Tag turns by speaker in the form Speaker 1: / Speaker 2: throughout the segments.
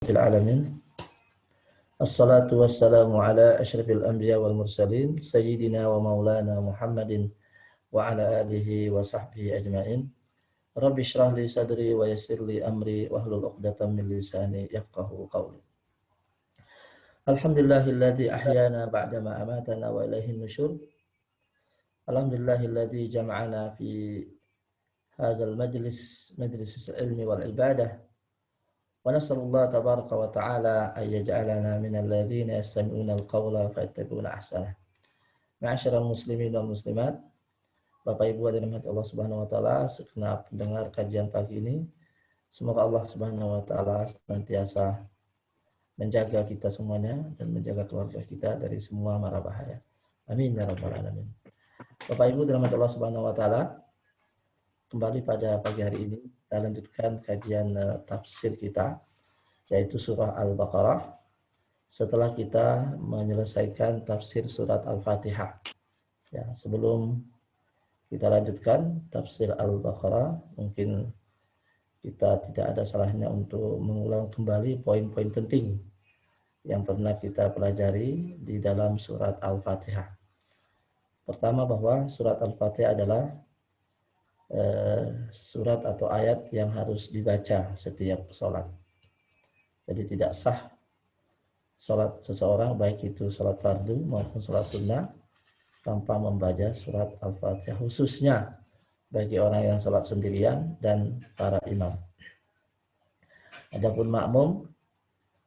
Speaker 1: Alamin. Assalatu wassalamu ala asyrafil anbiya wal mursalin sayyidina wa maulana Muhammadin wa ala alihi wa sahbihi ajmain. Rabbi shrah li sadri wa yassir li amri wahlul 'uqdatam min lisani yafqahu qawli. Alhamdulillahilladzi ahyana ba'dama amatana wa ilaihin nusyur. Alhamdulillahilladzi jama'ana fi hadzal majlis ilmi wal ibadah. Wa nasallallahu tabaraka wa ta'ala ay yaj'alana minal ladzina yastami'una al-qawla fayattabi'una ahsanah. Ma'asyiral muslimin wal muslimat, Bapak Ibu hadirin Allah Subhanahu wa taala, segenap pendengar kajian pagi ini, semoga Allah Subhanahu wa taala senantiasa menjaga kita semuanya dan menjaga keluarga kita dari semua mara bahaya. Amin ya rabbal alamin. Bapak Ibu hadirin Allah Subhanahu wa taala, kembali pada pagi hari ini kita lanjutkan kajian tafsir kita, yaitu surah Al-Baqarah, setelah kita menyelesaikan tafsir surat Al-Fatihah. Ya, sebelum kita lanjutkan tafsir Al-Baqarah, mungkin kita tidak ada salahnya untuk mengulang kembali poin-poin penting yang pernah kita pelajari di dalam surat Al-Fatihah. Pertama, bahwa surat Al-Fatihah adalah surat atau ayat yang harus dibaca setiap sholat. Jadi tidak sah sholat seseorang, baik itu sholat fardu maupun sholat sunnah, tanpa membaca surat Al-Fatihah, khususnya bagi orang yang sholat sendirian dan para imam. Adapun makmum,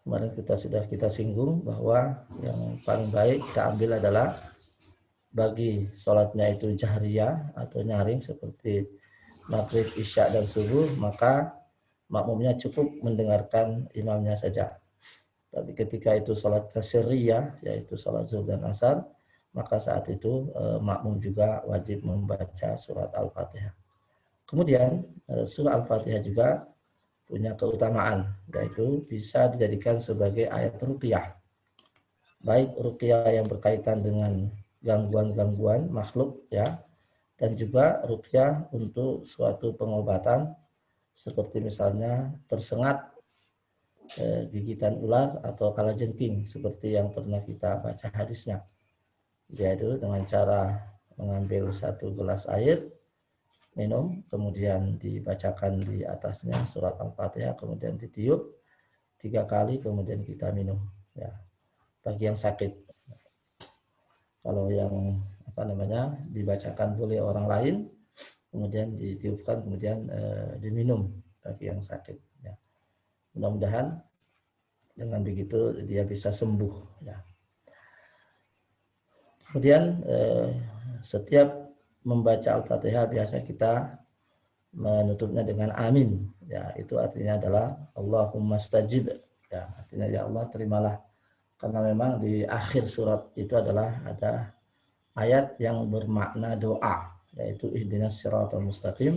Speaker 1: kemarin kita singgung bahwa yang paling baik kita ambil adalah bagi sholatnya itu jahriyah atau nyaring seperti maghrib, isya dan subuh, maka makmumnya cukup mendengarkan imamnya saja. Tapi ketika itu sholat kasiriyah, yaitu sholat zuhur dan asar, maka saat itu makmum juga wajib membaca surat Al-Fatihah. Kemudian surat Al-Fatihah juga punya keutamaan, yaitu bisa dijadikan sebagai ayat ruqyah. Baik ruqyah yang berkaitan dengan gangguan-gangguan makhluk, ya, dan juga ruqyah untuk suatu pengobatan seperti misalnya tersengat gigitan ular atau kalajengking seperti yang pernah kita baca hadisnya, yaitu dengan cara mengambil satu gelas air, minum, kemudian dibacakan di atasnya surat Al-Fatihah, kemudian ditiup 3 kali, kemudian kita minum, ya, bagi yang sakit. Kalau yang dibacakan oleh orang lain, kemudian ditiupkan, kemudian diminum bagi yang sakit. Ya. Mudah-mudahan dengan begitu dia bisa sembuh. Ya. Kemudian setiap membaca Al-Fatihah biasa kita menutupnya dengan amin. Ya, itu artinya adalah Allahumma stajib. Ya, artinya ya Allah terimalah. Karena memang di akhir surat itu adalah ada ayat yang bermakna doa, yaitu ihdinas siratal mustaqim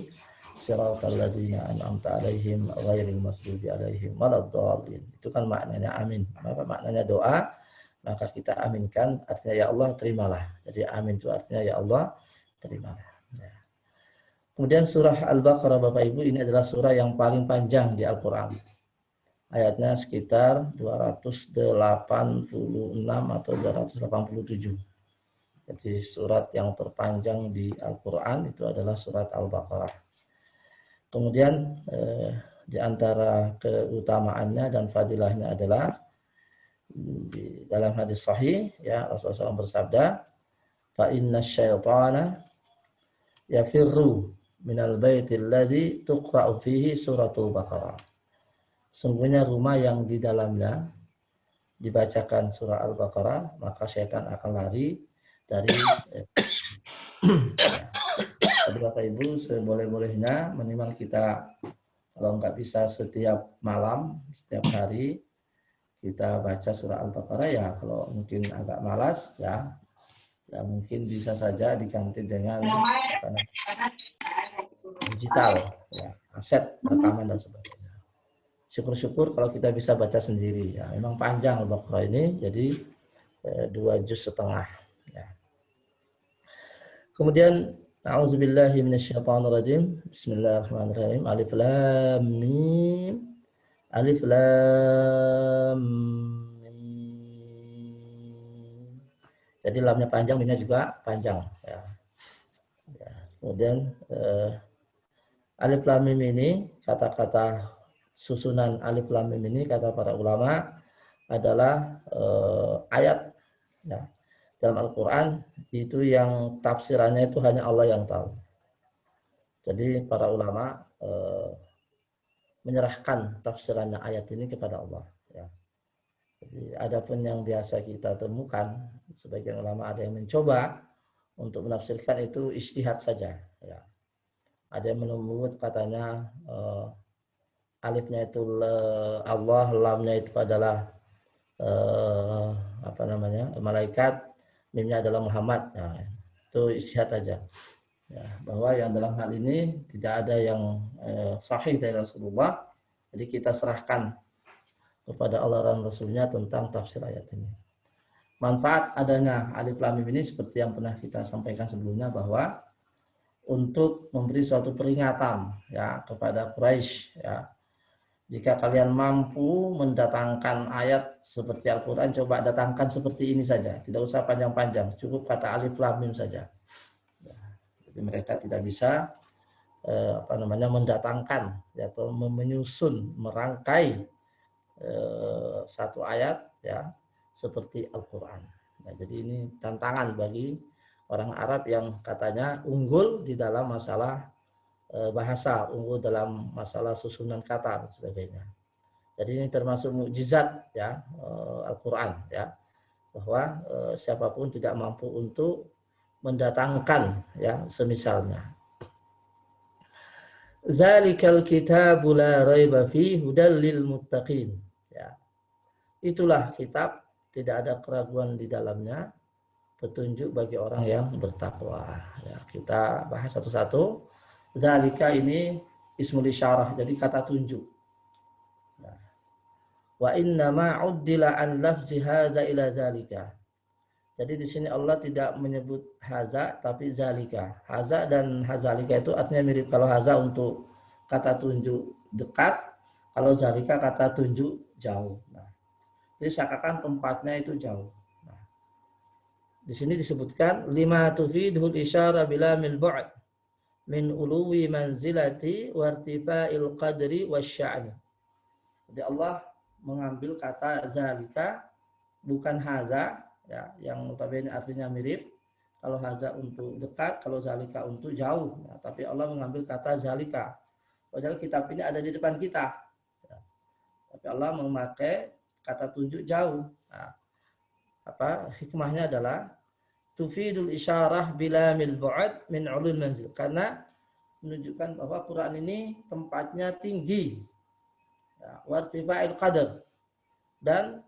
Speaker 1: siratal ladzina an'amta 'alaihim ghairil maghdubi 'alaihim waladdallin. Itu kan maknanya amin. Maka maknanya doa, maka kita aminkan, artinya ya Allah terimalah. Jadi amin itu artinya ya Allah terimalah. Ya. Kemudian surah Al-Baqarah, Bapak Ibu, ini adalah surah yang paling panjang di Al-Qur'an. Ayatnya sekitar 286 atau 287. Jadi surat yang terpanjang di Al-Quran itu adalah surat Al-Baqarah. Kemudian di antara keutamaannya dan fadilahnya adalah di dalam hadis sahih, ya, Rasulullah SAW bersabda, fa inna syaitana yafirru minal baitil ladzi tuqra'u fihi suratul Baqarah. Sungguhnya rumah yang di dalamnya dibacakan surah Al-Baqarah, maka syaitan akan lari dari Jadi Bapak Ibu, seboleh-bolehnya minimal kita, kalau nggak bisa setiap malam, setiap hari kita baca surah Al-Baqarah, ya kalau mungkin agak malas, ya mungkin bisa saja diganti dengan digital, ya, aset rekaman dan sebagainya. Syukur-syukur kalau kita bisa baca sendiri, ya. Memang panjang Al-Baqarah ini, jadi 2 juz setengah. Ya. Kemudian a'udzubillahi minasyaitonirrajim. Bismillahirrahmanirrahim. Alif lam mim. Alif lam mim. Jadi lamnya panjang, mimnya juga panjang. Ya. Ya. Kemudian alif lam mim ini, kata-kata susunan alif lam mim ini kata para ulama adalah ayat ya, dalam Al-Quran itu yang tafsirannya itu hanya Allah yang tahu. Jadi para ulama menyerahkan tafsirannya ayat ini kepada Allah. Ya. Jadi adapun yang biasa kita temukan, sebagian ulama ada yang mencoba untuk menafsirkan itu ijtihad saja. Ya. Ada yang menyebut katanya alifnya itu Allah, lamnya itu adalah malaikat, mimnya adalah Muhammad. Nah, itu ijtihad saja. Ya, bahwa yang dalam hal ini tidak ada yang sahih dari Rasulullah, jadi kita serahkan kepada Allah dan Rasulnya tentang tafsir ayat ini. Manfaat adanya alif lam mim ini seperti yang pernah kita sampaikan sebelumnya, bahwa untuk memberi suatu peringatan ya kepada Quraisy, ya, jika kalian mampu mendatangkan ayat seperti Al-Quran, coba datangkan seperti ini saja, tidak usah panjang-panjang, cukup kata alif lam mim saja. Mereka tidak bisa mendatangkan atau menyusun, merangkai satu ayat ya seperti Al-Quran. Nah, jadi ini tantangan bagi orang Arab yang katanya unggul di dalam masalah bahasa, unggul dalam masalah susunan kata dan sebagainya. Jadi ini termasuk mukjizat ya Al-Quran ya, bahwa siapapun tidak mampu untuk mendatangkan ya semisalnya. Zalikal kitabu la raiba fihi hudal lil muttaqin. Ya. Itulah kitab, tidak ada keraguan di dalamnya, petunjuk bagi orang yang bertakwa. Ya, kita bahas satu-satu. Zalika ini ismul isyarah, jadi kata tunjuk. Ya. Wa inna ma uddila an lafzi hadza ila zalika. Jadi di sini Allah tidak menyebut haza tapi zalika. Haza dan hazalika itu artinya mirip. Kalau haza untuk kata tunjuk dekat, kalau zalika kata tunjuk jauh. Nah, jadi seakan tempatnya itu jauh. Nah, di sini disebutkan lima tufidhul isyara bila mil bu'd min uluwi manzilati wa irtifa'il qadri wasya'ni. Jadi Allah mengambil kata zalika bukan haza ya, yang notabene artinya mirip. Kalau haza untuk dekat, kalau zalika untuk jauh. Nah, tapi Allah mengambil kata zalika. Padahal kitab ini ada di depan kita. Ya. Tapi Allah memakai kata tunjuk jauh. Nah, hikmahnya adalah tufidul isyarah bila mil bu'ad min ulul manzil. Karena menunjukkan bahwa Quran ini tempatnya tinggi. Ya, wartifa'il qadar. Dan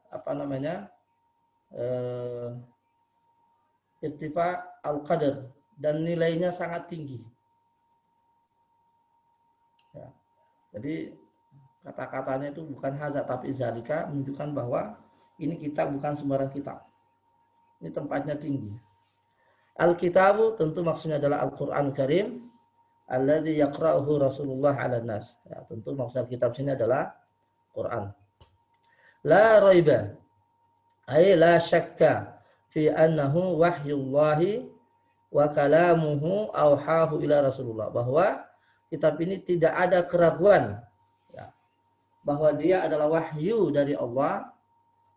Speaker 1: irtifa al-qadar, dan nilainya sangat tinggi. Ya. Jadi kata-katanya itu bukan haza tapi zalika, menunjukkan bahwa ini kitab bukan sembarang kitab. Ini tempatnya tinggi. Al-kitabu tentu maksudnya adalah Al-Quran Karim alladzi yaqra'uhu Rasulullah 'ala nas. Ya, tentu maksud kitab sini adalah Quran. La raiba, ay la syakka fi annahu wahyullahi wa kalamuhu auhahu ila Rasulullah, bahwa kitab ini tidak ada keraguan ya, bahwa dia adalah wahyu dari Allah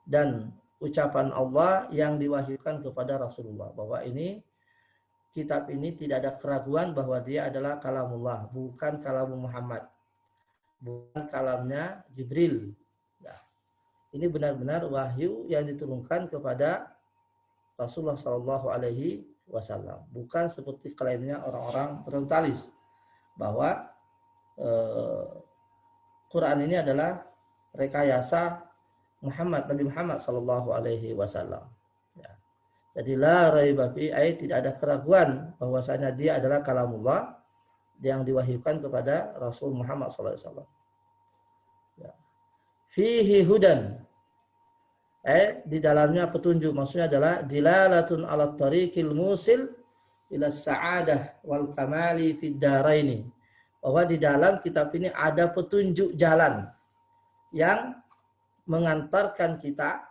Speaker 1: dan ucapan Allah yang diwahyukan kepada Rasulullah, bahwa ini kitab ini tidak ada keraguan bahwa dia adalah kalamullah, bukan kalamu Muhammad, bukan kalamnya Jibril. Ya. Ini benar-benar wahyu yang diturunkan kepada Rasulullah Shallallahu Alaihi Wasallam, bukan seperti klaimnya orang-orang orientalis bahwa Quran ini adalah rekayasa Nabi Muhammad Shallallahu Alaihi Wasallam. Ya. Jadi la raiba fi, tidak ada keraguan bahwasanya dia adalah kalamullah yang diwahyukan kepada Rasul Muhammad Sallallahu Alaihi Wasallam. Ya. Fihi hudan, di dalamnya petunjuk, maksudnya adalah dilalatun ala tariqil musil ila sa'adah wal kamali fid daraini, bahwa di dalam kitab ini ada petunjuk jalan yang mengantarkan kita,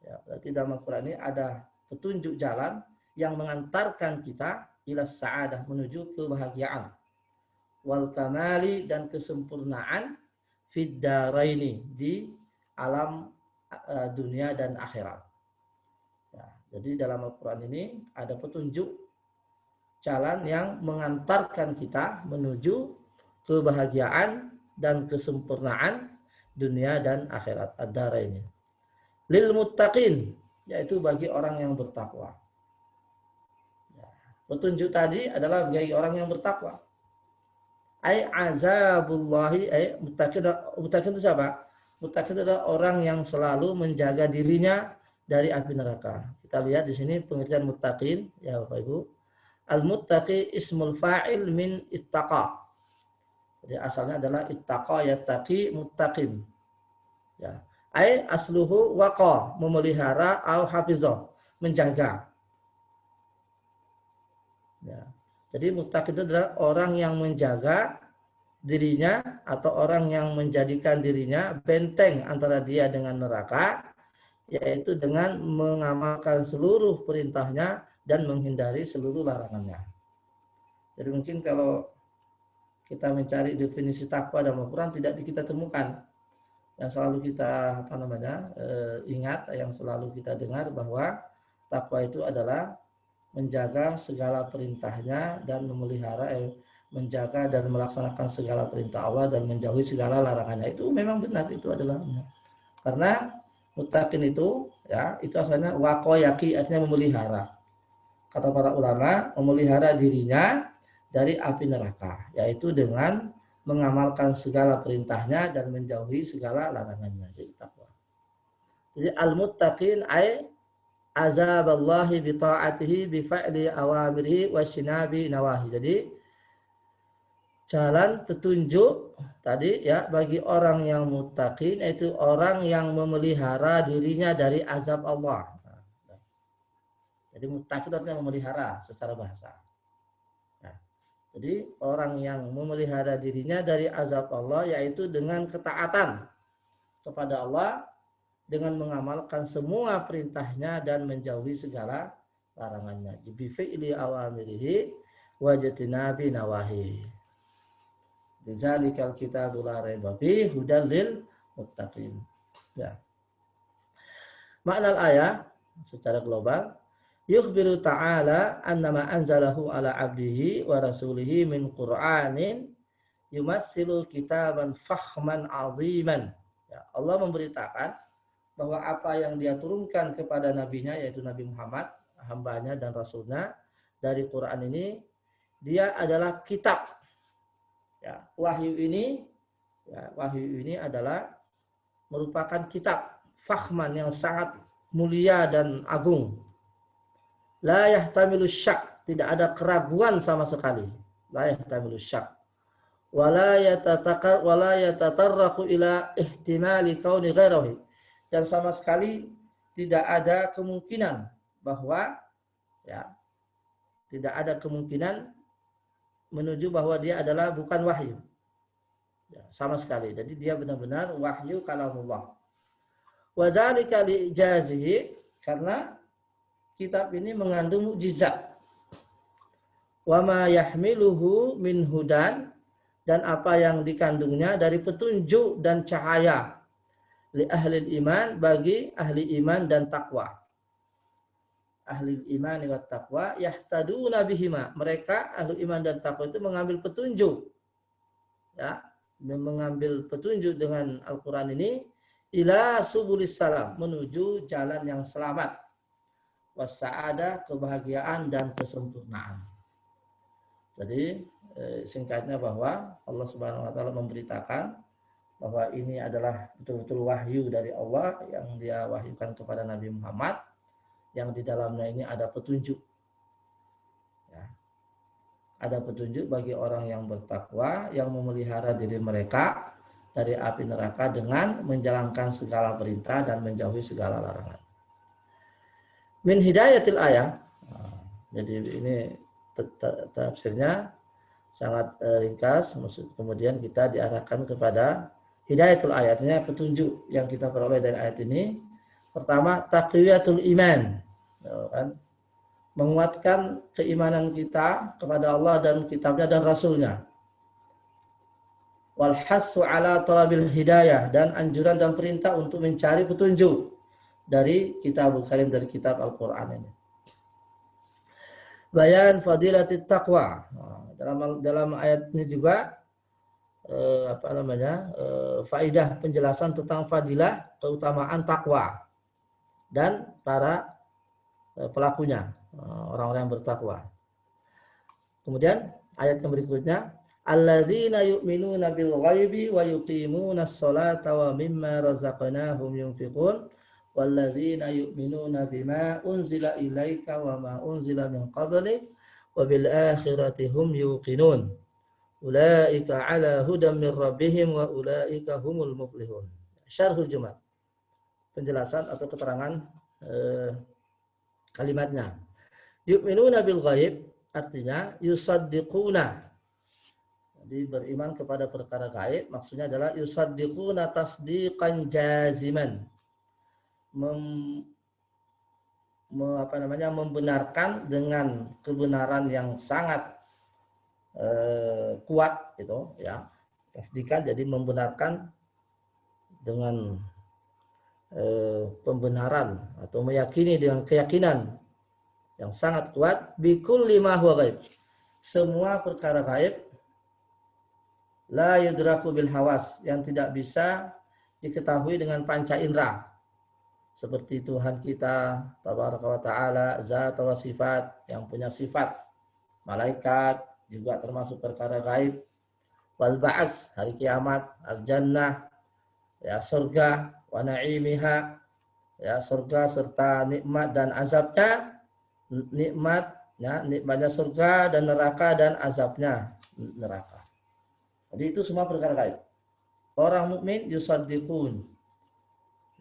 Speaker 1: ya, berarti dalam Al-Quran ini ada petunjuk jalan yang mengantarkan kita ila sa'adah, menuju kebahagiaan, wal kamali, dan kesempurnaan, fid daraini, di alam dunia dan akhirat. Ya, jadi dalam Al-Quran ini ada petunjuk jalan yang mengantarkan kita menuju kebahagiaan dan kesempurnaan dunia dan akhirat, ad-daraini. Lil muttaqin, yaitu bagi orang yang bertakwa. Ya, petunjuk tadi adalah bagi orang yang bertakwa. Ai azabullahi, muttaqin itu siapa? Muttaqin adalah orang yang selalu menjaga dirinya dari api neraka. Kita lihat di sini pengertian muttaqin, ya Bapak Ibu. Al-muttaqi ismul fa'il min ittaqa. Jadi asalnya adalah ittaqa yattaqi muttaqin. Ya. Ai asluhu waqa, memelihara, au hafizah, menjaga. Ya. Jadi muttaqin itu adalah orang yang menjaga dirinya atau orang yang menjadikan dirinya benteng antara dia dengan neraka, yaitu dengan mengamalkan seluruh perintahnya dan menghindari seluruh larangannya. Jadi mungkin kalau kita mencari definisi takwa dalam Al-Quran tidak kita temukan. Yang selalu kita ingat, yang selalu kita dengar bahwa takwa itu adalah menjaga segala perintahnya dan memelihara, menjaga dan melaksanakan segala perintah Allah dan menjauhi segala larangannya. Itu memang benar, itu adalah benar. Karena muttaqin itu, ya, itu asalnya waqayaki, artinya memelihara. Kata para ulama, memelihara dirinya dari api neraka, yaitu dengan mengamalkan segala perintahnya dan menjauhi segala larangannya. Jadi takwa. Jadi al-muttaqin ay azaballahi bi ta'atihi bi fa'li awamirihi wa shinabi nawahi. Jadi jalan petunjuk tadi, ya, bagi orang yang muttaqin, yaitu orang yang memelihara dirinya dari azab Allah. Jadi muttaqin artinya memelihara secara bahasa. Nah, jadi orang yang memelihara dirinya dari azab Allah, yaitu dengan ketaatan kepada Allah, dengan mengamalkan semua perintahnya dan menjauhi segala larangannya. Bi fi'li awamirihi wa jatinabi nawahi. Lidzalikal kitabul la raiba fihi hudal lil muttaqin. Ya. Makna ayat secara global, yukhbiru ta'ala annama anzalahu ala abdihi wa rasulihi min Qur'anin yumatsilu kitaban fakhman aziman. Ya, Allah memberitakan bahwa apa yang dia turunkan kepada nabinya, yaitu Nabi Muhammad, hambanya dan rasulnya, dari Quran ini, dia adalah kitab. Ya, wahyu ini adalah merupakan kitab fakhman yang sangat mulia dan agung. La yahtamilu syak, tidak ada keraguan sama sekali. La yahtamilu syak. Wala yatatarraqu ila ihtimali kauni ghairihi. Dan sama sekali tidak ada kemungkinan bahwa, ya, tidak ada kemungkinan menuju bahwa dia adalah bukan wahyu. Ya, sama sekali. Jadi dia benar-benar wahyu kalamullah. Wa dzalika li ijazihi, karena kitab ini mengandung mukjizat. Wa ma yahmiluhu min hudan, dan apa yang dikandungnya dari petunjuk dan cahaya. Li ahli iman, bagi ahli iman dan takwa. Ahli iman wa taqwa yahtaduna bihima, mereka ahli iman dan takwa itu mengambil petunjuk, ya, dan mengambil petunjuk dengan Al-Quran ini, ila subulis salam, menuju jalan yang selamat, wasa'adah, kebahagiaan dan kesempurnaan. Jadi singkatnya bahwa Allah Subhanahu wa taala memberitakan bahwa ini adalah betul-betul wahyu dari Allah yang dia wahyukan kepada Nabi Muhammad, yang di dalamnya ini ada petunjuk. Ya. Ada petunjuk bagi orang yang bertakwa, yang memelihara diri mereka dari api neraka dengan menjalankan segala perintah dan menjauhi segala larangan. Min hidayatil ayat. Jadi ini tafsirnya sangat ringkas. Kemudian kita diarahkan kepada Hidayatul ayatnya petunjuk yang kita peroleh dari ayat ini. Pertama, taqwiyatul iman. Kan? Menguatkan keimanan kita kepada Allah dan kitabnya dan rasulnya. Wal hassu ala talabil hidayah, dan anjuran dan perintah untuk mencari petunjuk dari Kitabul Karim, dari kitab Al-Qur'an ini. Bayan fadilatit taqwa. Dalam ayat ini juga faidah penjelasan tentang fadilah keutamaan takwa dan para pelakunya, orang-orang yang bertakwa. Kemudian ayat yang berikutnya, alladzina yu'minuna bil ghaibi wa yuqimunas sholata wa mimma razaqnahum yunfiqun walladzina yu'minuna bima unzila ilaika wa ma unzila min qablik wa bil akhirati hum yuqinun. Ulaika ala hudam min rabbihim wa ulaika humul muflihun. Syarhul Jumat. Penjelasan atau keterangan kalimatnya. Yu'minuna bil ghaib artinya yusaddiquna. Jadi beriman kepada perkara gaib maksudnya adalah yusaddiquna tasdiqan jaziman. Membenarkan dengan kebenaran yang sangat kuat itu ya, tasdikan jadi membenarkan dengan pembenaran atau meyakini dengan keyakinan yang sangat kuat bikulli ma huwa ghaib, semua perkara gaib, la yudraku bil hawas, yang tidak bisa diketahui dengan panca indera, seperti Tuhan kita tabaraka wa taala, zat wa sifat, yang punya sifat, malaikat juga termasuk perkara gaib, wal ba'ats, hari kiamat, al jannah, ya surga, wa na'imiha, ya surga serta nikmat dan azabnya, nikmat, ya nikmatnya surga, dan neraka dan azabnya neraka. Jadi itu semua perkara gaib. Orang mukmin yusaddiqun,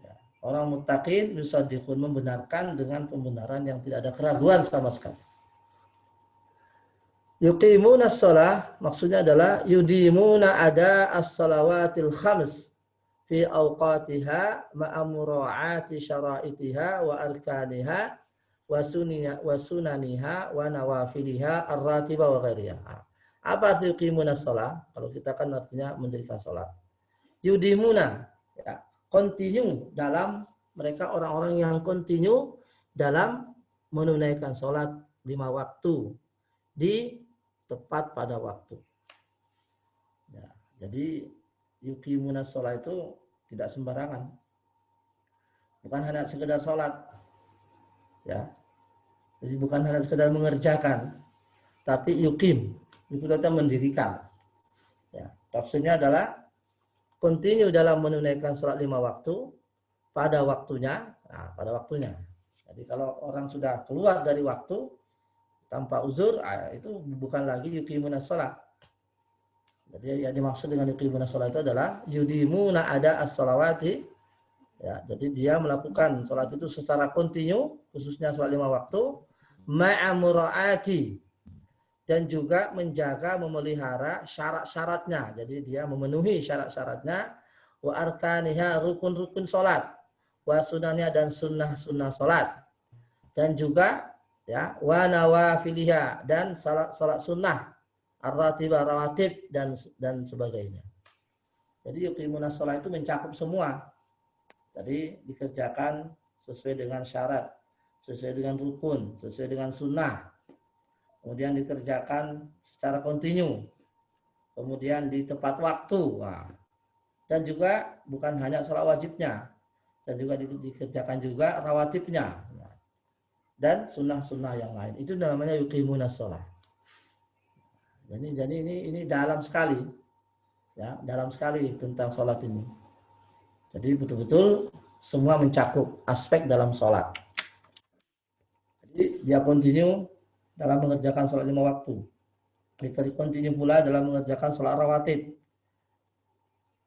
Speaker 1: ya, orang muttaqin yusaddiqun, membenarkan dengan pembenaran yang tidak ada keraguan sama sekali. Yuqimuna shalah maksudnya adalah yudimuna ada as-salawatil khams fi awqatiha ma'a mura'ati syara'itiha wa arkaniha wa sunaniha wa nawafiliha ar-ratiba wa ghairiha. Apa arti yuqimuna shalah? Kalau kita kan artinya mendirikan salat. Yudimuna, ya, continue dalam, mereka orang-orang yang continue dalam menunaikan salat 5 waktu di tepat pada waktu. Ya, jadi yuqimuna shalah itu tidak sembarangan. Bukan hanya sekedar salat. Ya. Jadi bukan hanya sekedar mengerjakan, tapi yuqim, itu kita mendirikan. Ya, tafsirnya adalah continue dalam menunaikan salat 5 waktu pada waktunya. Nah, pada waktunya. Jadi kalau orang sudah keluar dari waktu tanpa uzur, itu bukan lagi yuqimuna shalah. Jadi yang dimaksud dengan yuqimuna shalah itu adalah yudimuna ada as-salawati. Ya, jadi dia melakukan salat itu secara kontinu, khususnya salat 5 waktu, ma'a mura'ati, dan juga menjaga, memelihara syarat-syaratnya. Jadi dia memenuhi syarat-syaratnya, wa arkaniha, rukun-rukun salat, wa sunannya, dan sunnah-sunnah salat, dan juga ya wa nawafiliha, dan salat sunnah, ar-ratibah, rawatib, dan sebagainya. Jadi yuqimuna shalah itu mencakup semua. Jadi dikerjakan sesuai dengan syarat, sesuai dengan rukun, sesuai dengan sunnah. Kemudian dikerjakan secara kontinu. Kemudian di tepat waktu. Nah, dan juga bukan hanya salat wajibnya, dan juga dikerjakan juga rawatibnya. Dan sunnah-sunnah yang lain. Itu namanya yuqimuna shalah. Jadi ini dalam sekali, ya, dalam sekali tentang sholat ini. Jadi betul-betul semua mencakup aspek dalam sholat. Jadi dia continue dalam mengerjakan sholat 5 waktu. Dia continue pula dalam mengerjakan sholat rawatib.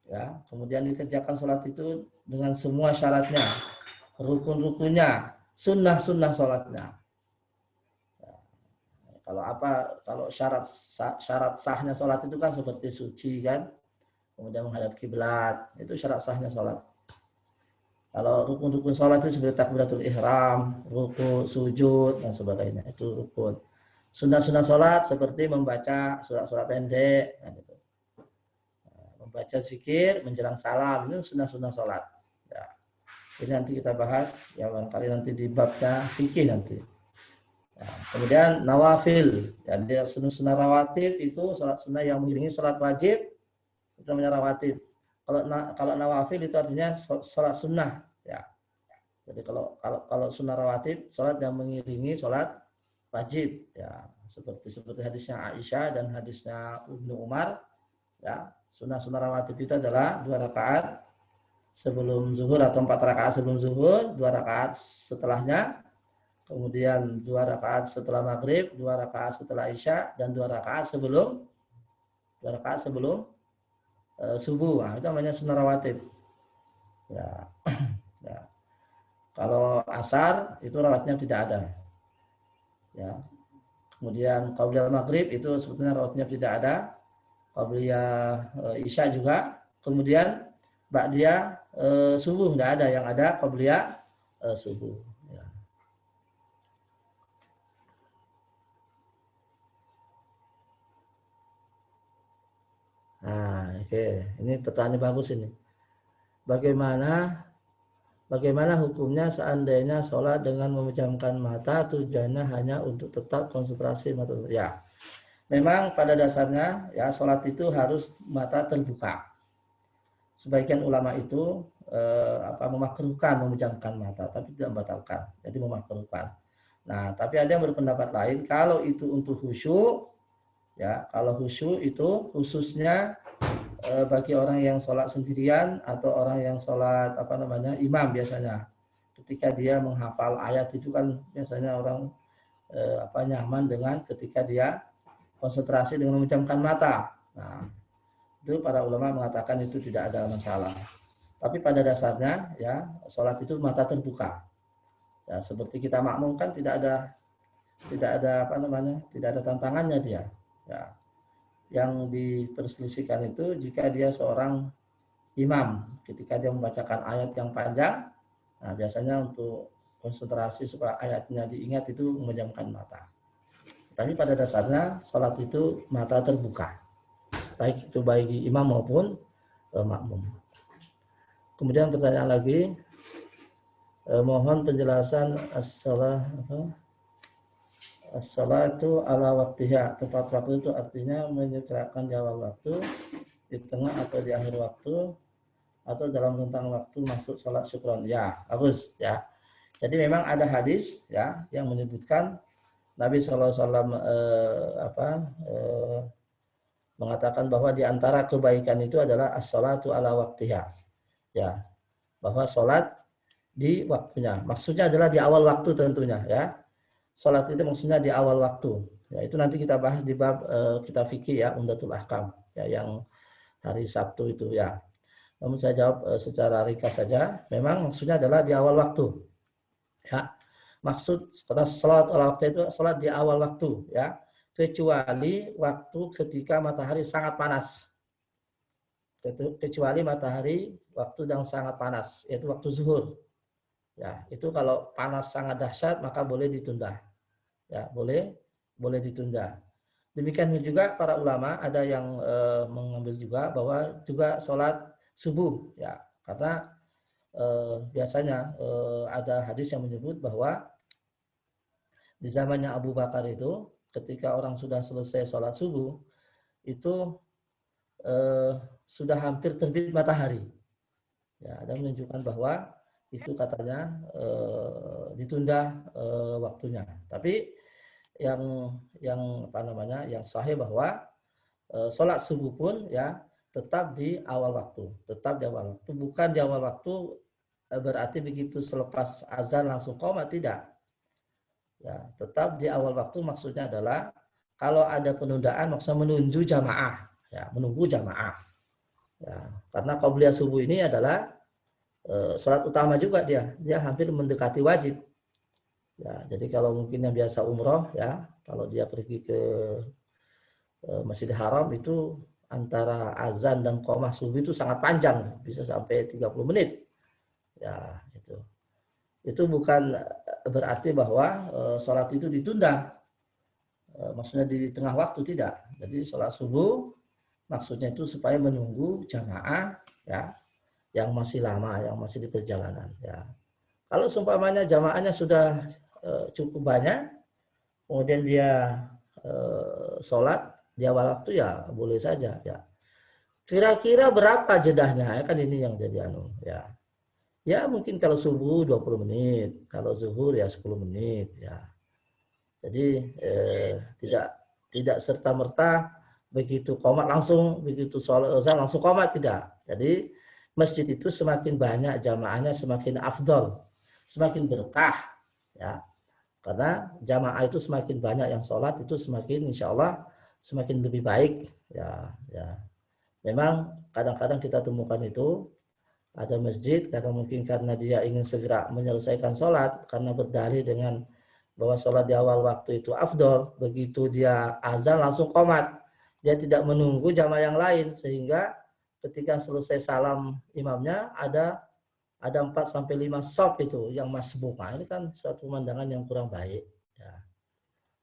Speaker 1: Ya, kemudian dikerjakan sholat itu dengan semua syaratnya, rukun-rukunnya, sunnah-sunnah sholatnya. Kalau syarat sahnya sholat itu kan seperti suci kan, kemudian menghadap kiblat, itu syarat sahnya sholat. Kalau rukun-rukun sholat itu seperti takbiratul ihram, ruku, sujud, dan sebagainya, itu rukun. Sunnah-sunnah sholat seperti membaca surat-surat pendek, nah, gitu. Membaca zikir menjelang salam, itu sunnah-sunnah sholat. Ya. Ini nanti kita bahas, ya barangkali nanti di babnya fikih nanti. Ya. Kemudian nawafil, jadi sunnah-sunnah rawatib itu sholat sunnah yang mengiringi sholat wajib, itu namanya rawatib. Kalau nawafil itu artinya sholat sunnah, ya. Jadi kalau sunnah rawatib, sholat yang mengiringi sholat wajib, ya. Seperti hadisnya Aisyah dan hadisnya Ibnu Umar, ya. Sunnah rawatib itu adalah 2 rakaat sebelum zuhur atau 4 rakaat sebelum zuhur, 2 rakaat setelahnya, kemudian 2 rakaat setelah maghrib, 2 rakaat setelah isya, dan 2 rakaat sebelum subuh. Nah, itu namanya sunnah rawatib. Ya. Ya. Kalau asar itu rawatibnya tidak ada. Ya. Kemudian qabliyah maghrib itu sebetulnya rawatibnya tidak ada. Qabliyah isya juga. Kemudian ba'diyah subuh tidak ada, yang ada qabliyah subuh. Ya. Nah, oke. Ini pertanyaan bagus ini. Bagaimana hukumnya seandainya sholat dengan memejamkan mata tujuannya hanya untuk tetap konsentrasi mata? Ya, memang pada dasarnya ya sholat itu harus mata terbuka. Sebagian ulama itu memakruhkan memejamkan mata, tapi tidak membatalkan. Jadi memakruhkan. Nah, tapi ada yang berpendapat lain kalau itu untuk khusyuk, ya kalau khusyuk itu khususnya bagi orang yang sholat sendirian atau orang yang sholat imam biasanya, ketika dia menghafal ayat itu kan biasanya orang nyaman dengan ketika dia konsentrasi dengan memejamkan mata. Nah, itu para ulama mengatakan itu tidak ada masalah. Tapi pada dasarnya ya sholat itu mata terbuka. Ya, seperti kita makmum kan tidak ada tantangannya dia. Ya, yang diperselisihkan itu jika dia seorang imam, ketika dia membacakan ayat yang panjang, nah biasanya untuk konsentrasi supaya ayatnya diingat itu memejamkan mata. Tapi pada dasarnya sholat itu mata terbuka, baik itu bagi imam maupun makmum. Kemudian pertanyaan lagi, mohon penjelasan as-salatu ala waktiha. Tepat waktu itu artinya menyegerakan di awal waktu, di tengah atau di akhir waktu, atau dalam rentang waktu masuk sholat syukron. Ya, bagus ya. Jadi memang ada hadis ya yang menyebutkan Nabi SAW mengatakan bahwa di antara kebaikan itu adalah as-salatu ala waktiha. Ya, bahwa sholat di waktunya. Maksudnya adalah di awal waktu tentunya ya. Sholat itu maksudnya di awal waktu. Ya, itu nanti kita bahas di bab kita fikih ya, Umdatul Ahkam ya, yang hari Sabtu itu ya. Namun saya jawab secara ringkas saja. Memang maksudnya adalah di awal waktu. Ya. Maksud setelah sholat waktu itu sholat di awal waktu ya. Kecuali waktu ketika matahari sangat panas. Kecuali matahari waktu yang sangat panas, yaitu waktu zuhur. Ya, itu kalau panas sangat dahsyat maka boleh ditunda. Ya, boleh ditunda. Demikian juga para ulama ada yang mengambil juga bahwa juga sholat subuh ya, karena biasanya ada hadis yang menyebut bahwa di zamannya Abu Bakar itu ketika orang sudah selesai sholat subuh itu sudah hampir terbit matahari. Ya, ada menunjukkan bahwa itu katanya ditunda waktunya. Tapi yang sahih bahwa sholat subuh pun ya tetap di awal waktu, bukan di awal waktu berarti begitu selepas azan langsung qomat, tidak. Ya, tetap di awal waktu maksudnya adalah kalau ada penundaan maksudnya menunggu jamaah, ya, menunggu jamaah. Ya, karena qabliyah subuh ini adalah sholat utama juga dia hampir mendekati wajib. Ya, jadi kalau mungkin yang biasa umroh ya, kalau dia pergi ke Masjidil Haram itu antara azan dan qomah subuh itu sangat panjang, bisa sampai 30 menit. Ya, itu bukan berarti bahwa sholat itu ditunda. Maksudnya di tengah waktu, tidak. Jadi sholat subuh maksudnya itu supaya menunggu jamaah ya yang masih lama, yang masih di perjalanan ya. Kalau seumpamanya jamaahnya sudah cukup banyak, kemudian dia sholat di awal waktu, ya boleh saja ya. Kira-kira berapa jedahnya ya, kan ini yang jadi ya. Ya mungkin kalau subuh 20 menit, kalau zuhur ya 10 menit ya. Jadi tidak serta-merta begitu qomat langsung, begitu sholat langsung qomat, tidak. Jadi masjid itu semakin banyak jamaahnya semakin afdol, semakin berkah ya. Karena jamaah itu semakin banyak yang sholat itu semakin insya Allah semakin lebih baik ya. Memang kadang-kadang kita temukan itu ada masjid, karena mungkin karena dia ingin segera menyelesaikan sholat, karena berdalih dengan bahwa sholat di awal waktu itu afdol, begitu dia azan langsung qomat, dia tidak menunggu jamaah yang lain, sehingga ketika selesai salam imamnya ada 4-5 shaf itu yang masbuk. Nah, ini kan suatu pemandangan yang kurang baik ya.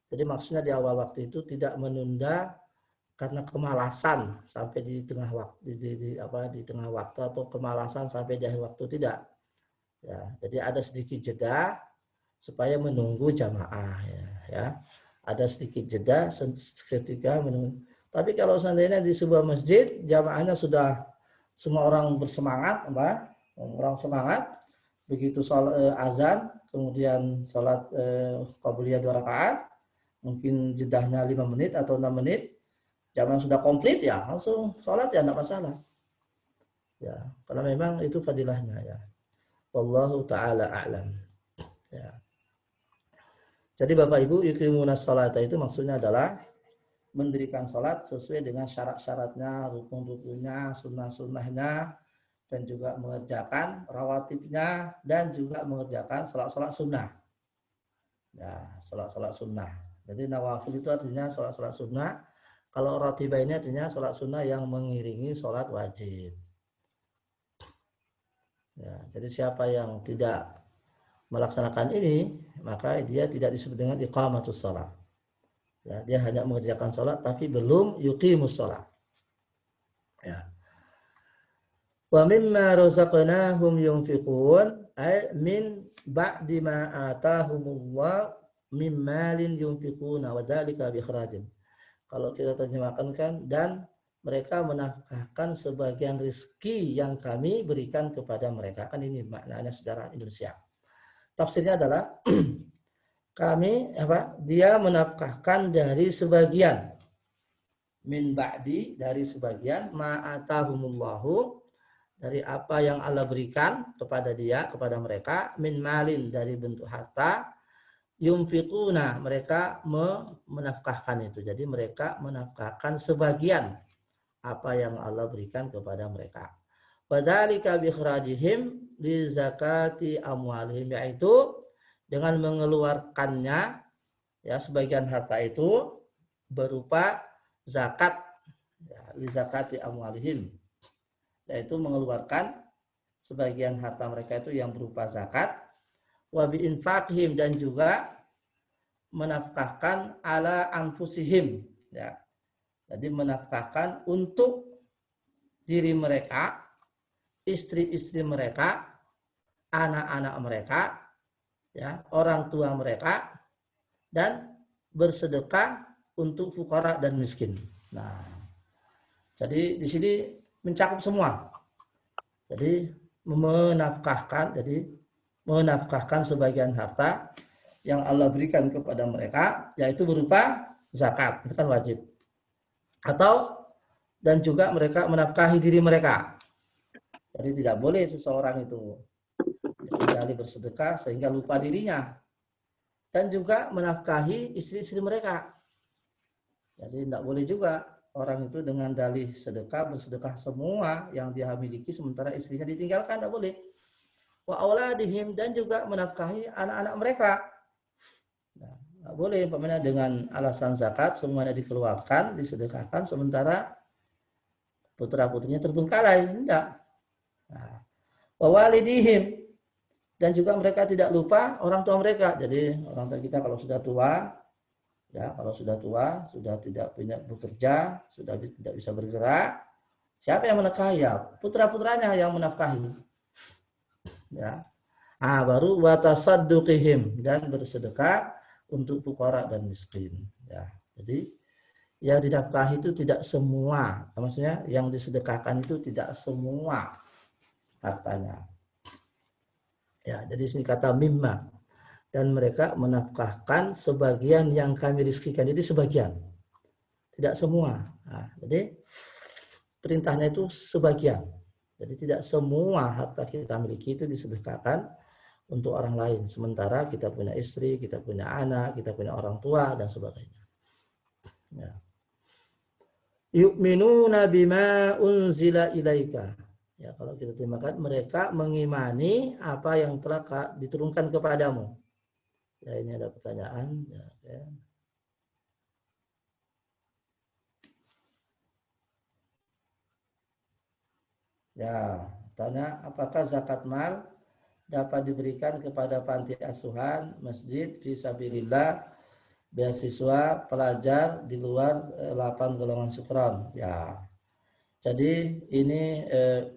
Speaker 1: Jadi maksudnya di awal waktu itu tidak menunda karena kemalasan sampai di tengah waktu di tengah waktu, atau kemalasan sampai di akhir waktu, tidak ya. Jadi ada sedikit jeda supaya menunggu jamaah ya. Ada sedikit jeda ketika menunggu. Tapi kalau seandainya di sebuah masjid jamaahnya sudah semua orang bersemangat, orang semangat, begitu sholat azan, kemudian sholat qabliyah 2 rakaat, mungkin jedahnya 5 menit atau 6 menit, jamaah sudah komplit ya, langsung sholat ya, tidak masalah. Ya, karena memang itu fadilahnya ya. Wallahu taala a'lam. Ya. Jadi Bapak Ibu, yuqimuna sholata itu maksudnya adalah mendirikan sholat sesuai dengan syarat-syaratnya, rukun-rukunnya, sunnah-sunnahnya, dan juga mengerjakan rawatibnya, dan juga mengerjakan sholat-sholat sunnah. Ya, sholat-sholat sunnah. Jadi nawafil itu artinya sholat-sholat sunnah. Kalau rawatibah ini artinya sholat sunnah yang mengiringi sholat wajib. Ya, jadi siapa yang tidak melaksanakan ini, maka dia tidak disebut dengan iqamatus shalah. Ya, dia hanya mengerjakan sholat tapi belum yuqimus shalah. Ya. Wa mimma razaqnahum yunfiqun, ay min ba'di ma atahumullah min malin yunfiquna wa dzalika bi ikhrajin. Kalau kita terjemahkan kan, dan mereka menafkahkan sebagian rezeki yang kami berikan kepada mereka. Kan ini maknanya secara Indonesia. Tafsirnya adalah dia menafkahkan dari sebagian, min ba'di, dari sebagian, ma'atahumullahu, dari apa yang Allah berikan kepada dia, kepada mereka, min malin, dari bentuk harta, yunfiquna, mereka menafkahkan itu. Jadi mereka menafkahkan sebagian apa yang Allah berikan kepada mereka. Wadzalika bi ikhrajihim li zakati amwalihim, yaitu dengan mengeluarkannya ya sebagian harta itu berupa zakat ya, li zakati amwalihim, yaitu mengeluarkan sebagian harta mereka itu yang berupa zakat, wa bi infaqihim, dan juga menafkahkan ala anfusihim ya. Jadi menafkahkan untuk diri mereka, istri-istri mereka, anak-anak mereka, ya, orang tua mereka, dan bersedekah untuk fuqara dan miskin. Nah, jadi di sini mencakup semua. Jadi menafkahkan sebagian harta yang Allah berikan kepada mereka, yaitu berupa zakat, itu kan wajib. Dan juga mereka menafkahi diri mereka. Jadi tidak boleh seseorang itu dalih bersedekah sehingga lupa dirinya. Dan juga menafkahi istri-istri mereka. Jadi tidak boleh juga orang itu dengan dalih sedekah, bersedekah semua yang dia miliki sementara istrinya ditinggalkan, tidak boleh. Wa auladihim, dan juga menafkahi anak-anak mereka. Nah, tidak boleh dengan alasan zakat semuanya dikeluarkan, disedekahkan, sementara putra-putrinya terbengkalai, enggak. Nah, wa walidihim, dan juga mereka tidak lupa orang tua mereka. Jadi orang tua kita kalau sudah tua, ya kalau sudah tua, sudah tidak punya bekerja, sudah tidak bisa bergerak, siapa yang menafkahi? Ya putra-putranya yang menafkahi. Ya. Baru watasadduqihim, dan bersedekah untuk fuqara dan miskin. Ya. Jadi yang dinafkahi itu tidak semua, maksudnya yang disedekahkan itu tidak semua hartanya. Ya, jadi sini kata mimma, dan mereka menafkahkan sebagian yang kami rizkikan. Jadi sebagian, tidak semua. Nah, jadi perintahnya itu sebagian. Jadi tidak semua harta kita miliki itu disedekahkan untuk orang lain. Sementara kita punya istri, kita punya anak, kita punya orang tua dan sebagainya. Ya. Yu'minuna bima unzila ilaika. Ya, kalau kita terjemahkan, mereka mengimani apa yang telah diturunkan kepadamu. Ya, ini ada pertanyaan. Ya. Ya, tanya apakah zakat mal dapat diberikan kepada panti asuhan, masjid, fisabilillah, beasiswa, pelajar di luar 8 golongan syukron. Ya. Jadi ini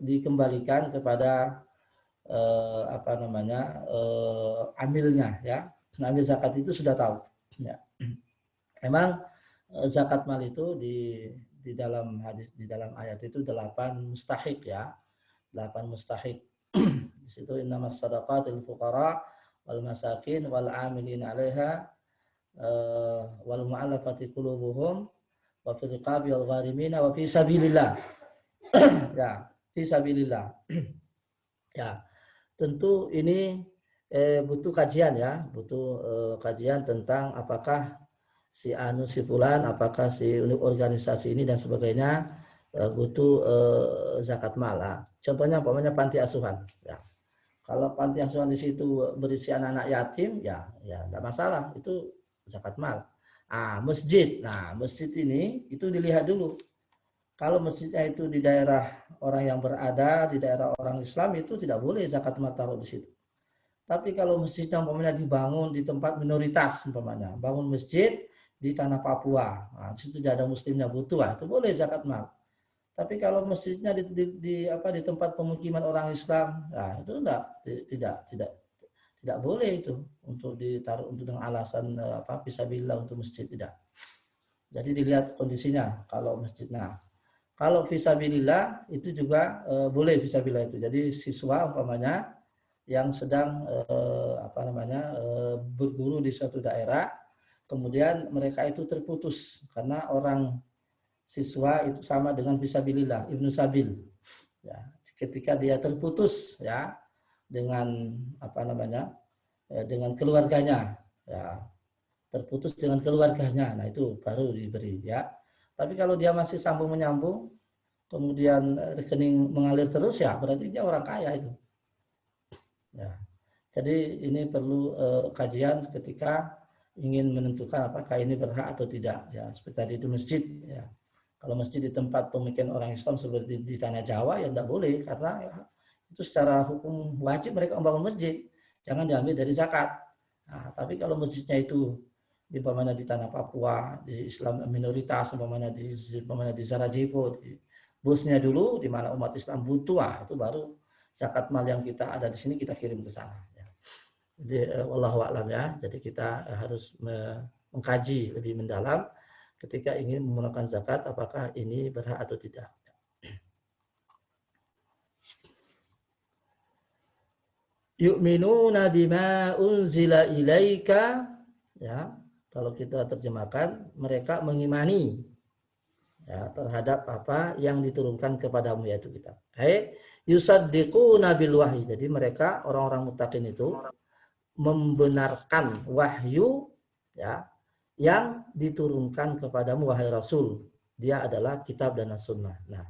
Speaker 1: dikembalikan kepada amilnya, ya. Amil zakat itu sudah tahu. Ya. Memang zakat mal itu di dalam hadis, di dalam ayat itu 8 mustahik, ya. 8 mustahik. Di situ innamas shadaqatul fuqara wal masakin wal amilin 'alaiha wal mu'allafati qulubuhum wa fil riqabi wal gharimina wa fi sabilillah. Ya, fi sabilillah. Ya, tentu ini butuh kajian, ya, butuh kajian tentang apakah si anu si fulan, apakah si organisasi ini dan sebagainya butuh zakat mal. Contohnya umpamanya panti asuhan, ya. Kalau panti asuhan di situ berisi anak-anak yatim, ya enggak masalah, itu zakat mal. Masjid. Nah, masjid ini itu dilihat dulu. Kalau masjidnya itu di daerah orang yang berada, di daerah orang Islam, itu tidak boleh zakat mal taruh di situ. Tapi kalau masjidnya umpamanya dibangun di tempat minoritas, umpamanya bangun masjid di tanah Papua, di situ tidak ada muslimnya butuh, itu boleh zakat mal. Tapi kalau masjidnya di tempat pemukiman orang Islam, nah itu tidak boleh itu untuk ditaruh untuk dengan alasan fisabilillah untuk masjid, tidak. Jadi dilihat kondisinya kalau masjidnya. Kalau fisabilillah itu juga boleh fisabilillah itu. Jadi siswa umpamanya yang sedang berguru di suatu daerah, kemudian mereka itu terputus karena orang siswa itu sama dengan fisabilillah, ibnu sabil. Ya, ketika dia terputus, ya, dengan dengan keluarganya, ya, terputus dengan keluarganya, nah itu baru diberi, ya. Tapi kalau dia masih sambung menyambung, kemudian rekening mengalir terus, ya berarti dia orang kaya itu. Ya. Jadi ini perlu kajian ketika ingin menentukan apakah ini berhak atau tidak. Ya, seperti tadi itu masjid. Ya. Kalau masjid di tempat pemukiman orang Islam seperti di tanah Jawa, ya tidak boleh karena ya, itu secara hukum wajib mereka membangun masjid. Jangan diambil dari zakat. Nah, tapi kalau masjidnya itu umpamanya di tanah Papua, di Islam minoritas, umpamanya di Sarajevo, di Bosnia dulu, di mana umat Islam butuh, itu baru zakat mal yang kita ada di sini kita kirim ke sana. Ya. Jadi wallahu a'lam, ya. Jadi kita harus mengkaji lebih mendalam ketika ingin menggunakan zakat, apakah ini berhak atau tidak. Yu'minuna bima unzila ilaika, ya. Kalau kita terjemahkan, mereka mengimani, ya, terhadap apa yang diturunkan kepadamu, yaitu kitab. Yusaddiquna bil wahyi. Jadi mereka orang-orang muttaqin itu membenarkan wahyu, ya, yang diturunkan kepadamu wahai Rasul. Dia adalah kitab dan as-sunnah. Nah,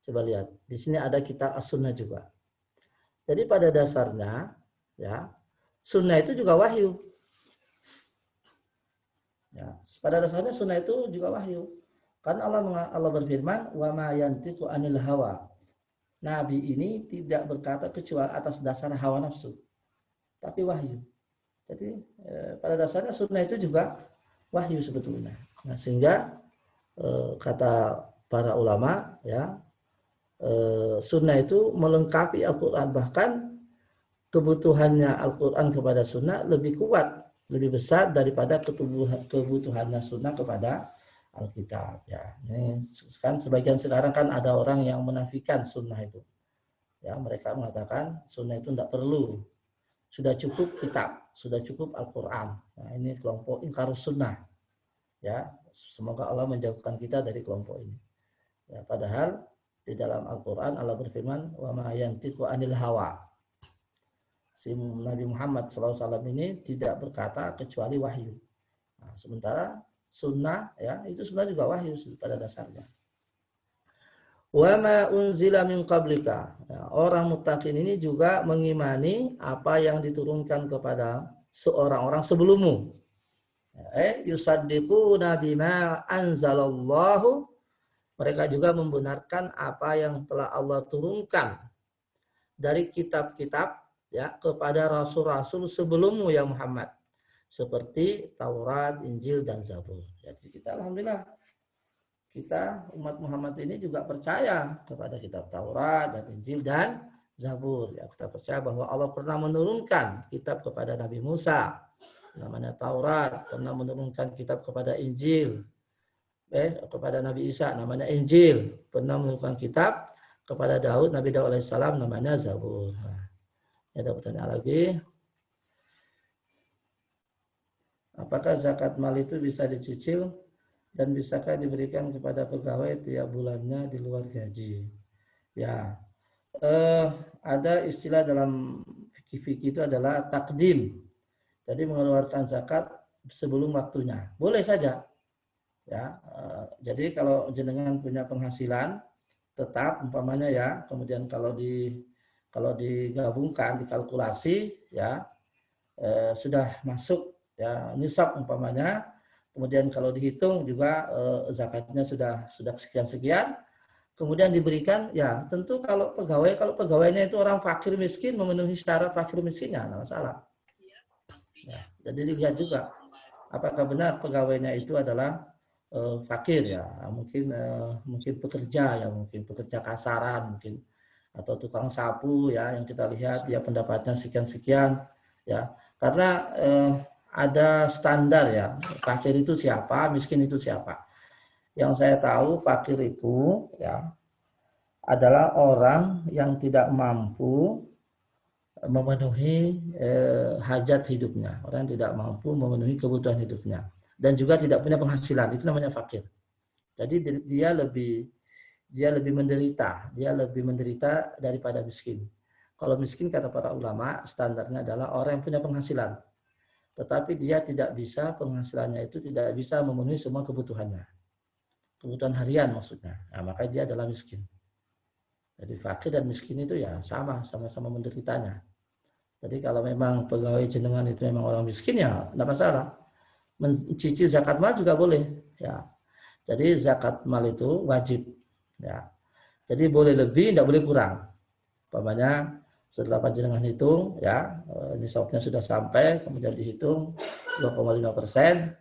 Speaker 1: coba lihat. Di sini ada kitab as-sunnah juga. Jadi pada dasarnya, ya, sunnah itu juga wahyu. Ya, pada dasarnya sunnah itu juga wahyu. Kan Allah berfirman, wa ma yantiqu anil hawa. Nabi ini tidak berkata kecuali atas dasar hawa nafsu, tapi wahyu. Jadi pada dasarnya sunnah itu juga wahyu sebetulnya. Nah, sehingga kata para ulama ya, sunnah itu melengkapi Al-Quran, bahkan kebutuhannya Al-Quran kepada sunnah lebih kuat, lebih besar daripada kebutuhannya sunnah kepada Alkitab. Ya, ini kan sebagian sekarang kan ada orang yang menafikan sunnah itu. Ya, mereka mengatakan sunnah itu tidak perlu, sudah cukup kitab, sudah cukup Al-Quran. Nah, ini kelompok ingkar sunnah. Ya, semoga Allah menjauhkan kita dari kelompok ini. Ya, padahal di dalam Al-Quran Allah berfirman, wa ma yantiqu anil hawa. Si Nabi Muhammad SAW ini tidak berkata kecuali wahyu. Nah, sementara sunnah ya itu sebenarnya juga wahyu pada dasarnya. Wa ma unzila min qablika. Ya, orang muttaqin ini juga mengimani apa yang diturunkan kepada seorang-orang sebelummu. Yusaddiquna bima anzalallahu. Mereka juga membenarkan apa yang telah Allah turunkan dari kitab-kitab ya kepada rasul-rasul sebelummu ya Muhammad, seperti Taurat, Injil dan Zabur. Jadi kita alhamdulillah kita umat Muhammad ini juga percaya kepada kitab Taurat dan Injil dan Zabur. Ya, kita percaya bahwa Allah pernah menurunkan kitab kepada Nabi Musa, namanya Taurat, pernah menurunkan kitab kepada Injil, kepada Nabi Isa, namanya Injil, pernah menurunkan kitab kepada Daud, Nabi Daud alaihissalam, namanya Zabur. Ada pertanyaan lagi. Apakah zakat mal itu bisa dicicil dan bisakah diberikan kepada pegawai tiap bulannya di luar gaji? Ya, ada istilah dalam fikih itu adalah takdim. Jadi mengeluarkan zakat sebelum waktunya. Boleh saja. Ya, jadi kalau jenengan punya penghasilan tetap umpamanya ya, kemudian kalau digabungkan, dikalkulasi ya sudah masuk ya nisab umpamanya, kemudian kalau dihitung juga zakatnya sudah sekian, kemudian diberikan ya tentu kalau pegawainya itu orang fakir miskin memenuhi syarat fakir miskinnya, tidak masalah. Ya, jadi dilihat juga apakah benar pegawainya itu adalah fakir ya, mungkin pekerja ya, mungkin pekerja kasaran mungkin, atau tukang sapu ya, yang kita lihat dia pendapatnya sekian-sekian ya, karena ada standar ya, fakir itu siapa, miskin itu siapa. Yang saya tahu fakir itu ya adalah orang yang tidak mampu memenuhi hajat hidupnya, orang yang tidak mampu memenuhi kebutuhan hidupnya dan juga tidak punya penghasilan, itu namanya fakir. Jadi dia lebih menderita daripada miskin. Kalau miskin kata para ulama standarnya adalah orang yang punya penghasilan, tetapi dia tidak bisa, penghasilannya itu tidak bisa memenuhi semua kebutuhannya, kebutuhan harian maksudnya. Nah, maka dia adalah miskin. Jadi fakir dan miskin itu ya sama-sama menderitanya. Jadi kalau memang pegawai jenengan itu memang orang miskin ya tidak masalah, mencicil zakat mal juga boleh ya. Jadi zakat mal itu wajib ya. Jadi boleh lebih, tidak boleh kurang. Umpamanya setelah panjenengan hitung ya, nisabnya sudah sampai, kemudian dihitung 2,5%,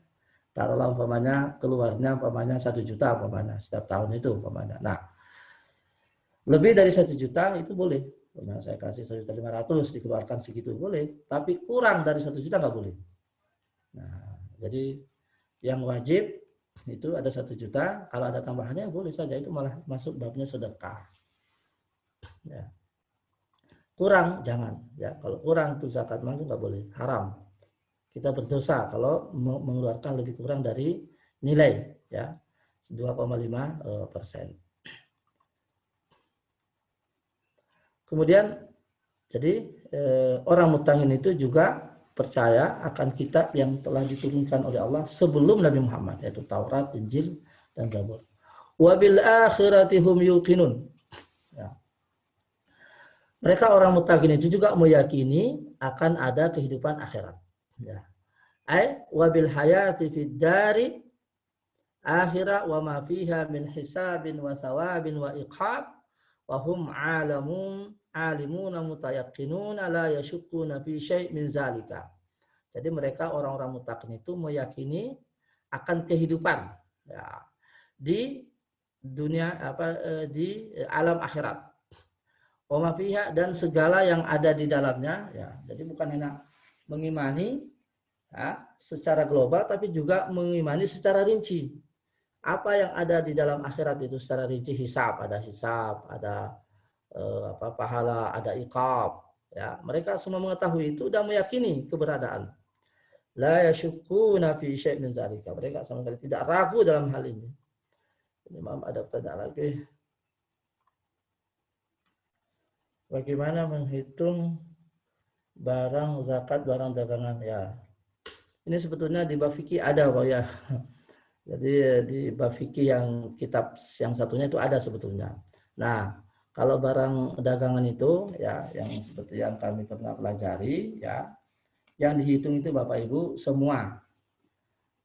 Speaker 1: taruhlah umpamanya keluarnya umpamanya 1 juta umpamanya setiap tahun itu umpamanya. Nah, lebih dari 1 juta itu boleh. Nah, saya kasih 1.500.000 dikeluarkan segitu boleh, tapi kurang dari 1 juta nggak boleh. Nah, jadi yang wajib itu ada 1 juta, kalau ada tambahannya boleh saja, itu malah masuk babnya sedekah. Ya. Kurang jangan, ya kalau kurang itu zakat mal nggak boleh, haram. Kita berdosa kalau mengeluarkan lebih kurang dari nilai ya 2,5%. Kemudian jadi orang muttaqin itu juga percaya akan kitab yang telah diturunkan oleh Allah sebelum Nabi Muhammad, yaitu Taurat, Injil, dan Zabur. Wabil akhirati hum yuqinun. Ya. Mereka orang muttaqin itu juga meyakini akan ada kehidupan akhirat. Ya. Ai wabil hayati fid dari akhirah wa ma fiha min hisabin wa thawabin wa iqab wa hum alimuna mutayaqqinuna la yashukkuna fi syai' min zalika. Jadi mereka orang-orang mutakin itu meyakini akan kehidupan ya, di dunia di alam akhirat. Wa ma fiha, dan segala yang ada di dalamnya ya. Jadi bukan hanya mengimani ya, secara global, tapi juga mengimani secara rinci. Apa yang ada di dalam akhirat itu secara rinci, hisab, ada pahala, ada iqab. Ya, mereka semua mengetahui itu dan meyakini keberadaan. La yashukkuna fi syai' min zalika. Mereka sama sekali tidak ragu dalam hal ini. Imam ada pertanyaan lagi. Bagaimana menghitung barang zakat, barang dagangan ya? Ini sebetulnya di bab fikih ada Pak ya. Jadi di bab fikih yang kitab yang satunya itu ada sebetulnya. Nah, kalau barang dagangan itu ya yang seperti yang kami pernah pelajari ya, yang dihitung itu Bapak Ibu semua.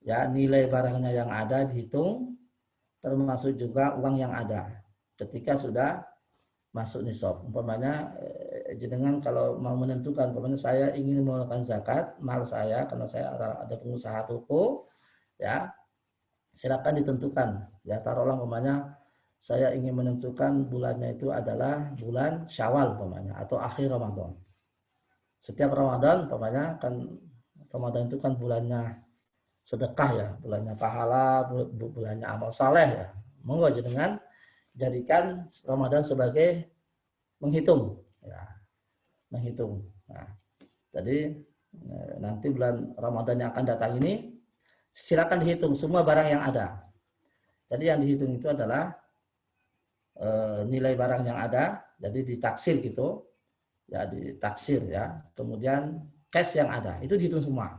Speaker 1: Ya, nilai barangnya yang ada dihitung termasuk juga uang yang ada ketika sudah masuk nisab. Umpamanya jenengan kalau mau menentukan, umpamanya saya ingin mengeluarkan zakat mal saya karena saya ada pengusaha toko ya, silakan ditentukan ya, taruhlah umpamanya saya ingin menentukan bulannya itu adalah bulan Syawal umpamanya atau akhir Ramadan. Setiap Ramadan umpamanya kan Ramadan itu kan bulannya sedekah ya, bulannya pahala, bulannya amal saleh ya. Monggo jenengan jadikan Ramadan sebagai menghitung ya, menghitung. Nah, jadi nanti bulan Ramadan yang akan datang ini silakan dihitung semua barang yang ada. Jadi yang dihitung itu adalah nilai barang yang ada, jadi ditaksir gitu ya, ditaksir ya, kemudian cash yang ada itu dihitung semua.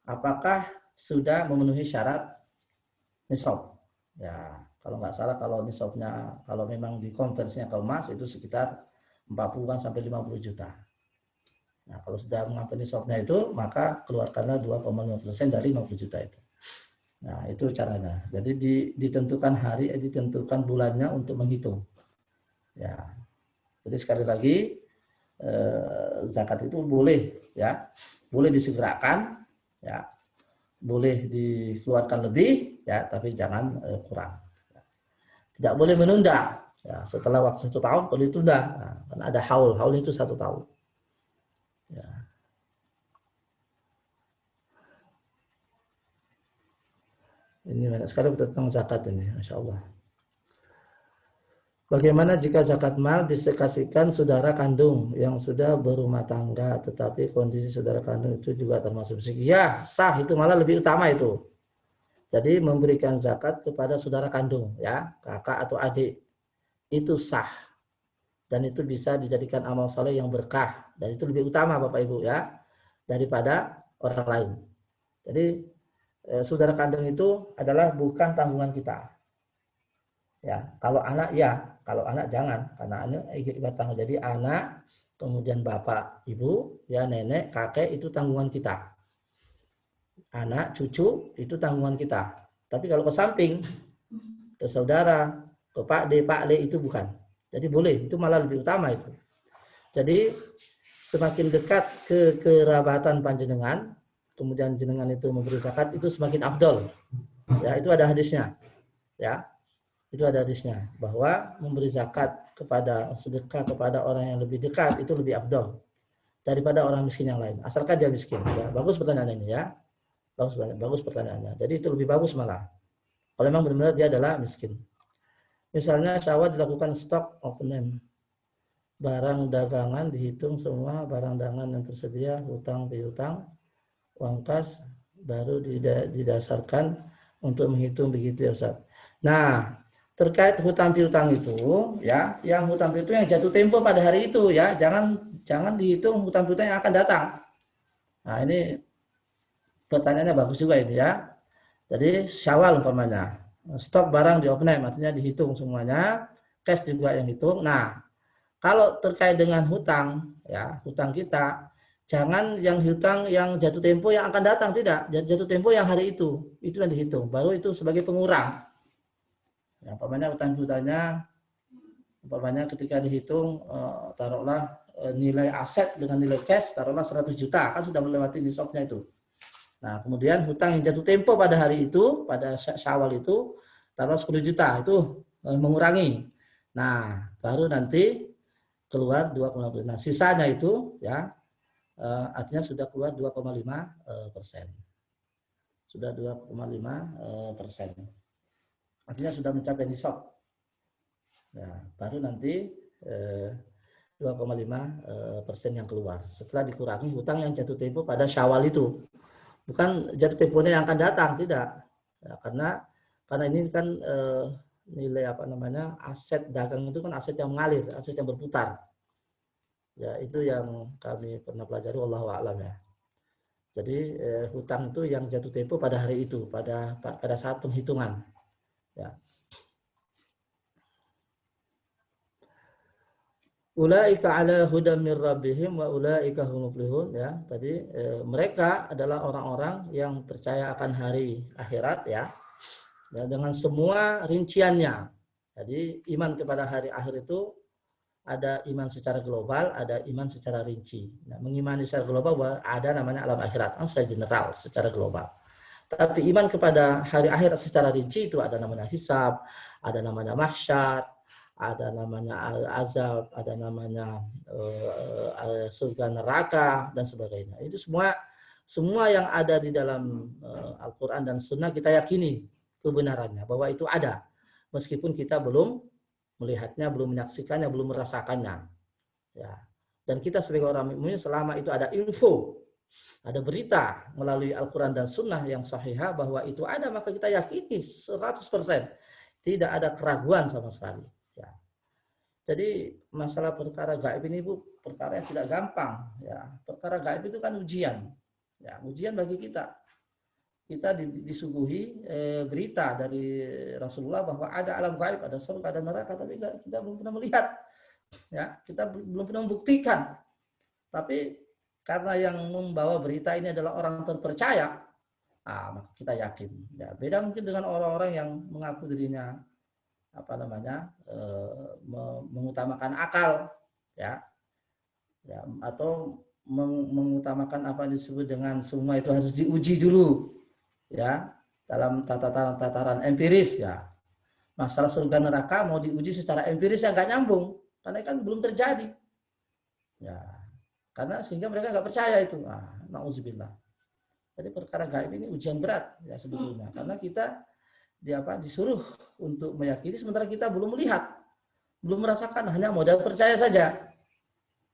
Speaker 1: Apakah sudah memenuhi syarat nisab ya? Kalau nggak salah, kalau nisabnya, kalau memang dikonversinya ke emas itu sekitar 40 sampai 50 juta. Nah, kalau sudah mencapai nisabnya itu, maka keluarkanlah 2,5% dari 50 juta itu. Nah, itu caranya. Jadi ditentukan hari, ditentukan bulannya untuk menghitung. Ya. Jadi sekali lagi zakat itu boleh ya, boleh disegerakan ya, boleh dikeluarkan lebih ya, tapi jangan kurang. Tidak boleh menunda ya, setelah waktu 1 tahun boleh ditunda. Nah, kan ada haul itu 1 tahun ya. Ini banyak sekali tentang zakat ini, Masya Allah. Bagaimana jika zakat mal disekasikan saudara kandung yang sudah berumah tangga, tetapi kondisi saudara kandung itu juga termasuk miskin? Ya, sah, itu malah lebih utama itu. Jadi memberikan zakat kepada saudara kandung, ya, kakak atau adik, itu sah. Dan itu bisa dijadikan amal soleh yang berkah. Dan itu lebih utama Bapak Ibu ya, daripada orang lain. Jadi saudara kandung itu adalah bukan tanggungan kita. Ya, kalau anak ya, kalau anak jangan, karena anak ibarat tanggung. Jadi anak, kemudian bapak, ibu, ya nenek, kakek itu tanggungan kita. Anak, cucu itu tanggungan kita. Tapi kalau ke samping, ke saudara, ke Pak D, itu bukan. Jadi boleh, itu malah lebih utama itu. Jadi semakin dekat ke kerabatan panjenengan, kemudian jenengan itu memberi zakat, itu semakin afdol. Ya, itu ada hadisnya. Ya, itu ada hadisnya bahwa memberi zakat kepada sedekah kepada orang yang lebih dekat itu lebih afdol daripada orang miskin yang lain. Asalkan dia miskin. Ya, bagus pertanyaannya ini ya. Bagus pertanyaannya. Jadi itu lebih bagus malah. Kalau memang benar-benar dia adalah miskin. Misalnya syawal dilakukan stok open barang dagangan, dihitung semua barang dagangan yang tersedia, hutang piutang, uang kas, baru didasarkan untuk menghitung begitu ya Ustaz. Nah, terkait hutang piutang itu ya, yang hutang piutang yang jatuh tempo pada hari itu ya, jangan dihitung hutang piutang yang akan datang. Nah, ini pertanyaannya bagus juga ini ya. Jadi syawal umpamanya, stok barang di open artinya dihitung semuanya, cash juga yang hitung. Nah, kalau terkait dengan hutang ya, hutang kita Jangan yang hutang yang jatuh tempo yang akan datang, tidak. Jatuh tempo yang hari itu yang dihitung. Baru itu sebagai pengurang. Ya, umpamanya ketika dihitung taruhlah nilai aset dengan nilai cash taruhlah 100 juta, kan sudah melewati nisabnya itu. Nah, kemudian hutang yang jatuh tempo pada hari itu, pada Syawal itu taruh 10 juta, itu mengurangi. Nah, baru nanti keluar 2,5%. Nah, sisanya itu ya artinya sudah keluar 2,5%. Sudah 2,5%. Artinya sudah mencapai nisab. Ya, baru nanti 2,5% yang keluar. Setelah dikurangi hutang yang jatuh tempo pada Syawal itu. Bukan jatuh temponya yang akan datang, tidak. Ya, karena ini kan nilai apa namanya aset dagang itu kan aset yang mengalir, aset yang berputar. Ya, itu yang kami pernah pelajari, wallahu a'lam ya. Jadi hutang itu yang jatuh tempo pada hari itu, pada saat penghitungan. Ya. Ulaika ala hudam mir rabbihim wa ulaika humul muflihun, ya. Tadi mereka adalah orang-orang yang percaya akan hari akhirat, ya. Ya, dengan semua rinciannya. Jadi iman kepada hari akhir itu ada iman secara global, ada iman secara rinci. Nah, mengimani secara global bahwa ada namanya alam akhirat, secara general, secara global. Tapi iman kepada hari akhirat secara rinci itu ada namanya hisab, ada namanya mahsyar, ada namanya azab, ada namanya surga neraka dan sebagainya. Itu semua yang ada di dalam Al-Quran dan Sunnah kita yakini kebenarannya bahwa itu ada, meskipun kita belum melihatnya, belum menyaksikannya, belum merasakannya. Ya. Dan kita sebagai orang mukmin selama itu ada info, ada berita melalui Al-Quran dan Sunnah yang sahihah bahwa itu ada, maka kita yakini 100%. Tidak ada keraguan sama sekali. Ya. Jadi masalah perkara gaib ini Bu, perkara yang tidak gampang. Ya. Perkara gaib itu kan ujian. Ya, ujian bagi kita. Kita disuguhi berita dari Rasulullah bahwa ada alam gaib, ada surga, ada neraka, tapi kita belum pernah melihat. Ya, kita belum pernah membuktikan. Tapi karena yang membawa berita ini adalah orang terpercaya, maka kita yakin. Ya, beda mungkin dengan orang-orang yang mengaku dirinya apa namanya mengutamakan akal, ya, atau mengutamakan apa disebut dengan semua itu harus diuji dulu, ya, dalam tataran empiris, ya. Masalah surga neraka mau diuji secara empiris ya nggak nyambung, karena kan belum terjadi, ya. Karena sehingga mereka nggak percaya itu. Nauzubillah. Jadi perkara gaib ini ujian berat ya sebetulnya, karena kita disuruh untuk meyakini sementara kita belum melihat, belum merasakan, hanya modal percaya saja.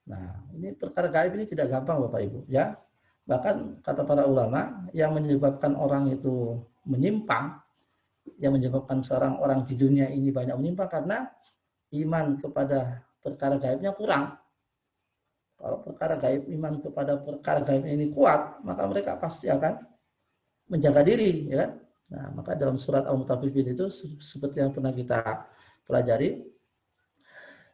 Speaker 1: Nah, ini perkara gaib ini tidak gampang Bapak Ibu, ya. Bahkan kata para ulama yang menyebabkan orang itu menyimpang, yang menyebabkan seorang orang di dunia ini banyak menyimpang karena iman kepada perkara gaibnya kurang. Kalau perkara gaib, iman kepada perkara gaib ini kuat, maka mereka pasti akan menjaga diri, ya. Nah, maka dalam surat Al-Mutaffifin itu seperti yang pernah kita pelajari,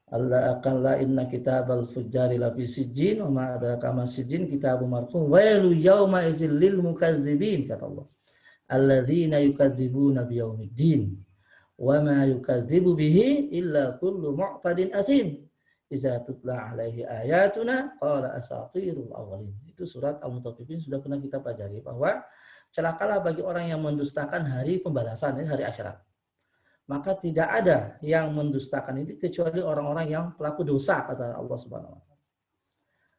Speaker 1: Allah akan la inna kitabal fujjari la fi sijjin wa ma adraka ma sijjin kitabun marqum wailu yauma idzil lil mukazzibin, kata Allah. Alladzina yukadzibuna biyaumiddin wa ma yukadzibu bihi illa kullu mu'tadin asim. Iza tutla alaihi ayatuna qala asatirul awwalin. Itu surat Al-Mutaffifin sudah pernah kita pelajari bahwa celakalah bagi orang yang mendustakan hari pembalasan, hari akhirat. Maka tidak ada yang mendustakan itu kecuali orang-orang yang pelaku dosa, kata Allah Subhanahu wa taala.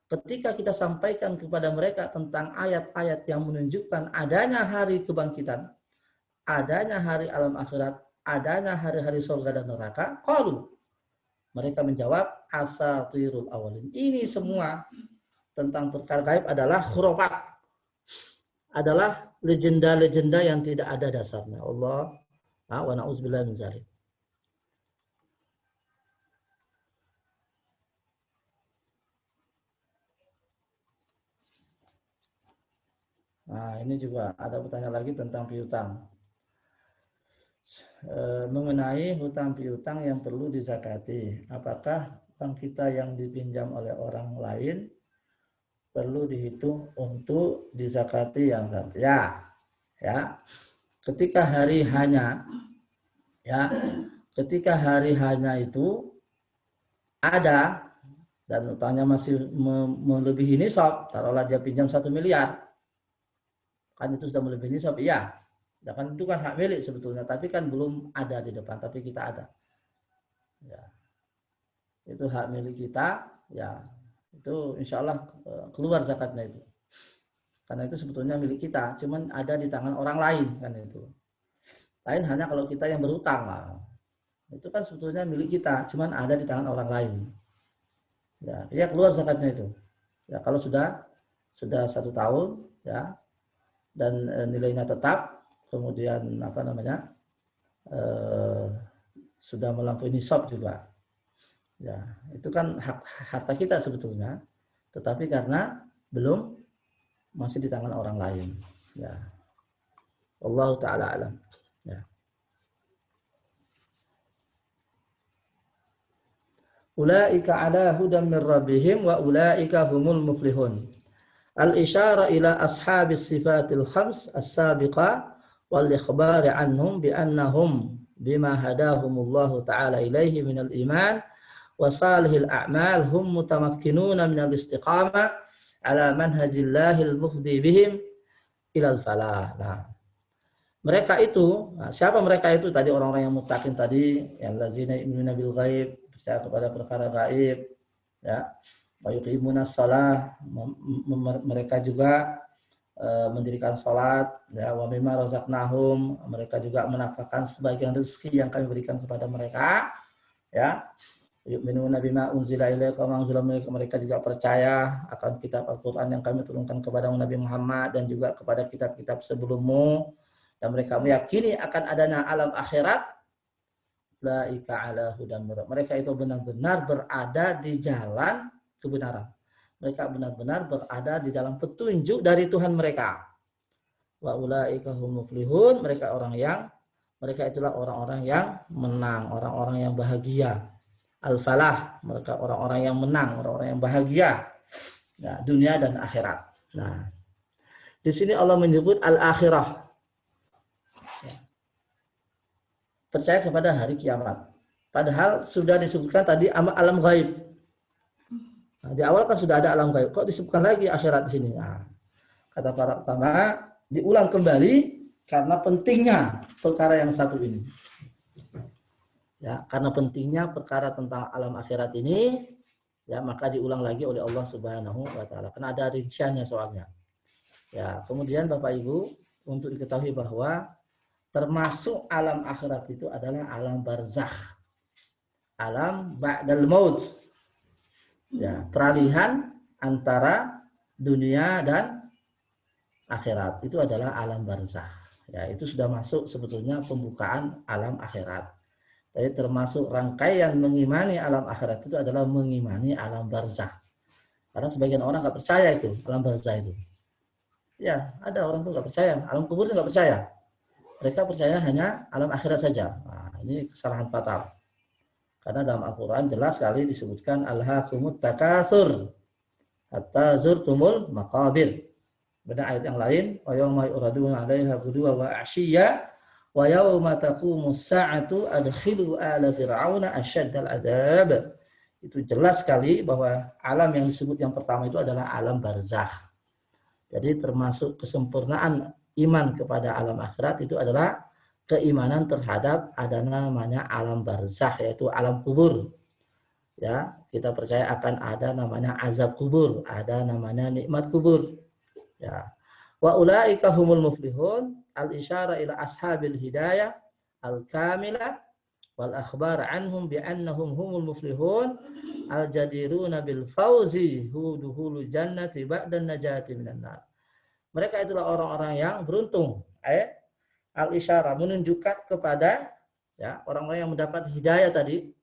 Speaker 1: Ketika kita sampaikan kepada mereka tentang ayat-ayat yang menunjukkan adanya hari kebangkitan, adanya hari alam akhirat, adanya hari-hari surga dan neraka, qalu, mereka menjawab asatirul awalin. Ini semua tentang perkara gaib adalah khurafat, adalah legenda-legenda yang tidak ada dasarnya. Allah wa na'udzubillah min dzalik. Nah, ini juga ada pertanyaan lagi tentang piutang. Mengenai hutang piutang yang perlu dizakati. Apakah utang kita yang dipinjam oleh orang lain perlu dihitung untuk dizakati yang satu. Ya. Ketika hari hanya ya, ketika hari hanya itu ada dan utangnya masih melebihi nisab, taruhlah dia pinjam 1 miliar, kan itu sudah melebihi nisab, iya. Ya kan itu kan hak milik sebetulnya, tapi kan belum ada di depan, tapi kita ada. Ya, itu hak milik kita, ya itu insya Allah keluar zakatnya itu. Karena itu sebetulnya milik kita, cuman ada di tangan orang lain kan itu. Lain hanya kalau kita yang berutang lah. Itu kan sebetulnya milik kita, cuman ada di tangan orang lain. Ya keluar zakatnya itu. Ya kalau sudah 1 tahun, ya, dan nilainya tetap, kemudian apa namanya, sudah melampaui nisab juga. Ya itu kan hak harta kita sebetulnya, tetapi karena belum, masih di tangan orang lain. Ya, Allah taala alam. Ya. Ulaika ala hudan min rabbihim wa ulaika humul muflihun. Al-isyara ila ashabis sifatil khams as-sabiqa wal ikhbar anhum bi annahum bima hadahumullahu ta'ala ilaihi minal iman wa salihil a'mal hum mutamakkinuna minal istiqamah ala manhajillahil mufdi bihim ilal falah. Nah, mereka itu, siapa mereka itu? Tadi orang-orang yang muttaqin tadi, yang lazina yu'minuna bil ghaib, percaya kepada perkara gaib, ya. Wa yuqimunas shalah, mereka juga mendirikan salat, ya. Wa mimma razaqnahum, mereka juga menafkahkan sebagian rezeki yang kami berikan kepada mereka, ya. Yu'minuna bima unzila ilaika wa unzila ilaika, mereka juga percaya akan kitab Al-Qur'an yang kami turunkan kepada Nabi Muhammad dan juga kepada kitab-kitab sebelummu, dan mereka meyakini akan adanya alam akhirat. Laika ala hudan, mereka itu benar-benar berada di jalan kebenaran. Mereka benar-benar berada di dalam petunjuk dari Tuhan mereka. Wa ulaika hum muflihun, mereka itulah orang-orang yang menang, orang-orang yang bahagia. Al-falah, mereka orang-orang yang menang, orang-orang yang bahagia. Nah, dunia dan akhirat. Nah, di sini Allah menyebut al-akhirah. Percaya kepada hari kiamat. Padahal sudah disebutkan tadi alam gaib. Nah, di awal kan sudah ada alam gaib. Kok disebutkan lagi akhirat di sini? Nah, kata para ulama, diulang kembali karena pentingnya perkara yang satu ini. Ya, karena pentingnya perkara tentang alam akhirat ini, ya maka diulang lagi oleh Allah Subhanahu wa taala. Karena ada rinciannya soalnya. Ya, kemudian Bapak Ibu, untuk diketahui bahwa termasuk alam akhirat itu adalah alam barzakh, alam ba'dal maut, ya, peralihan antara dunia dan akhirat itu adalah alam barzakh. Ya, itu sudah masuk sebetulnya pembukaan alam akhirat. Jadi termasuk rangkaian mengimani alam akhirat itu adalah mengimani alam barzakh. Karena sebagian orang nggak percaya itu alam barzakh itu. Ya, ada orang tuh nggak percaya, alam kubur nggak percaya. Mereka percaya hanya alam akhirat saja. Nah, ini kesalahan fatal. Karena dalam Al-Quran jelas sekali disebutkan alhaakumut takatsur hatta zurtumul maqabir. Pada ayat yang lain, wa yauma yuraduna 'alaiha ghuduwan wa 'ashiyya wa yauma taqumus sa'atu adkhilu ala fir'auna asyaddal 'adzab. Itu jelas sekali bahwa alam yang disebut yang pertama itu adalah alam barzakh. Jadi termasuk kesempurnaan iman kepada alam akhirat itu adalah keimanan terhadap ada namanya alam barzakh, yaitu alam kubur. Ya, kita percaya akan ada namanya azab kubur, ada namanya nikmat kubur. Ya. Wa ulaika humul muflihun, al-isyara ila ashabil hidayah al-kamilah wal akhbar anhum bi annahum humul muflihun al-jadiruna bil fauzi huduhul jannati ba'dan najati minan nar. Mereka itulah orang-orang yang beruntung. Al-isyarah menunjukkan kepada, ya, orang-orang yang mendapat hidayah tadi,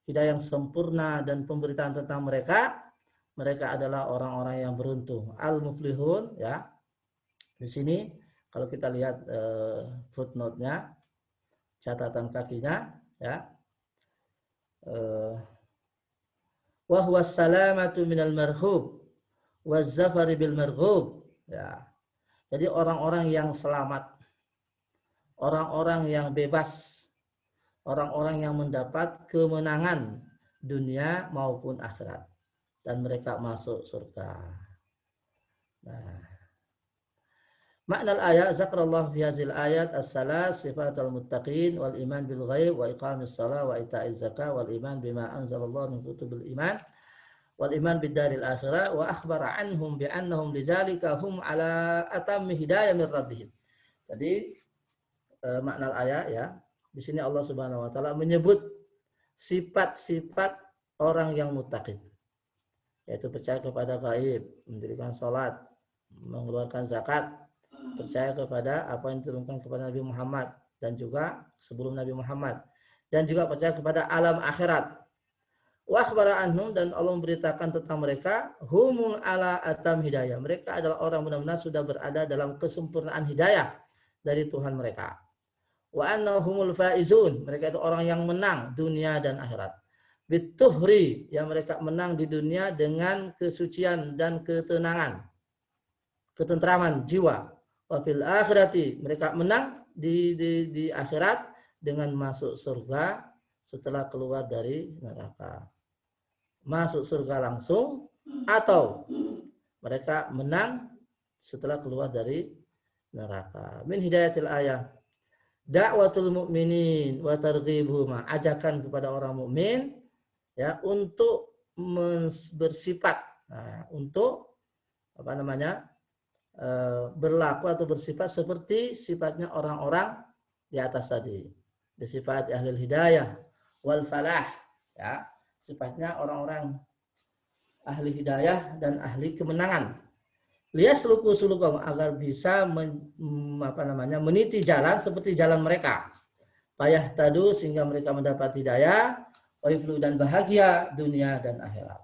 Speaker 1: hidayah yang sempurna dan pemberitaan tentang mereka adalah orang-orang yang beruntung. Al-muflihun, ya. Di sini kalau kita lihat footnote-nya, catatan kakinya, ya. Wa huwa salamatu minal marhub waz-zafari bil marghub. Ya. Jadi orang-orang yang selamat, orang-orang yang bebas, orang-orang yang mendapat kemenangan dunia maupun akhirat, dan mereka masuk surga. Nah, makna ayat zakarallahu fi hadhil ayat as-salas sifatul muttaqin wal iman bil ghaib wa iqamis shalah wa ita'iz zakah wal iman bima anzalallahu min kutubil iman wal iman bid daril akhirah wa akhbara anhum bi annahum lidzalika hum ala atammi hidayah min rabbihim. Jadi makna ayat ya, di sini Allah Subhanahu wa taala menyebut sifat-sifat orang yang muttaqin, yaitu percaya kepada gaib, mendirikan salat, mengeluarkan zakat, percaya kepada apa yang diturunkan kepada Nabi Muhammad dan juga sebelum Nabi Muhammad, dan juga percaya kepada alam akhirat. Wa akhbara anhum, dan Allah memberitakan tentang mereka, humul ala atam hidayah, mereka adalah orang benar-benar sudah berada dalam kesempurnaan hidayah dari Tuhan mereka. Wa annahumul faizun, mereka itu orang yang menang dunia dan akhirat. Bituhri, yang mereka menang di dunia dengan kesucian dan ketenangan, ketentraman jiwa. Wa fil akhirati, mereka menang di akhirat dengan masuk surga setelah keluar dari neraka. Masuk surga langsung, atau mereka menang setelah keluar dari neraka. Min hidayatil ayat da'watul mu'minin wa targhibuhum, ajakan kepada orang mukmin ya untuk bersifat, untuk apa namanya, berlaku atau bersifat seperti sifatnya orang-orang di atas tadi, bersifat ahli hidayah wal falah, ya, sifatnya orang-orang ahli hidayah dan ahli kemenangan. Liyasluku sulukum, agar bisa meniti jalan seperti jalan mereka. Payah tadu, sehingga mereka mendapat hidayah, waiflu, dan bahagia dunia dan akhirat.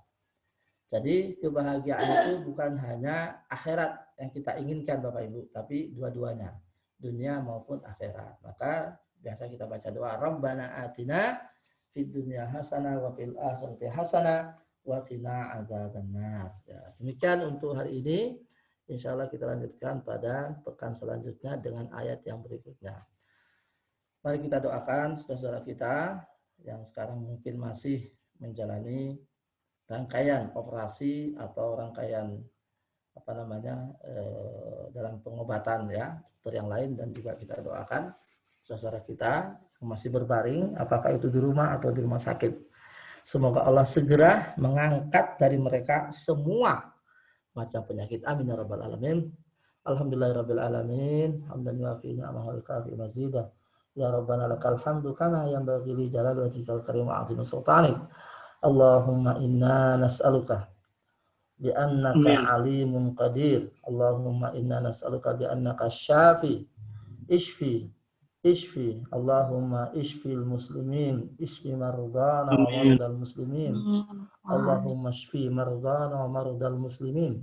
Speaker 1: Jadi kebahagiaan itu bukan hanya akhirat yang kita inginkan Bapak Ibu, tapi dua-duanya, dunia maupun akhirat. Maka biasa kita baca doa, Rabbana atina fid dunya hasanah wa fil akhirati hasanah wa qina adzabannar. Ya, demikian untuk hari ini. Insya Allah kita lanjutkan pada pekan selanjutnya dengan ayat yang berikutnya. Mari kita doakan saudara-saudara kita yang sekarang mungkin masih menjalani rangkaian operasi atau rangkaian dalam pengobatan ya, dokter yang lain, dan juga kita doakan saudara kita yang masih berbaring, apakah itu di rumah atau di rumah sakit. Semoga Allah segera mengangkat dari mereka semua macam penyakit. Amin ya rabbal alamin. Alhamdulillahirabbil alamin. Hamdan yuafi ni'amahu wa yukafi mazidah. Ya rabbana lakal hamdu kama yanbaghi li jalali wajhikal karim wa 'azimi sultanik. Allahumma inna nas'aluka bi annaka alimun qadir. Allahumma inna nas'aluka bi annaka syafi. Ishfi. Allahumma ishfil muslimin, ishfi mardana wa mardal muslimin. Allahumma shfi mardana wa mardal muslimin.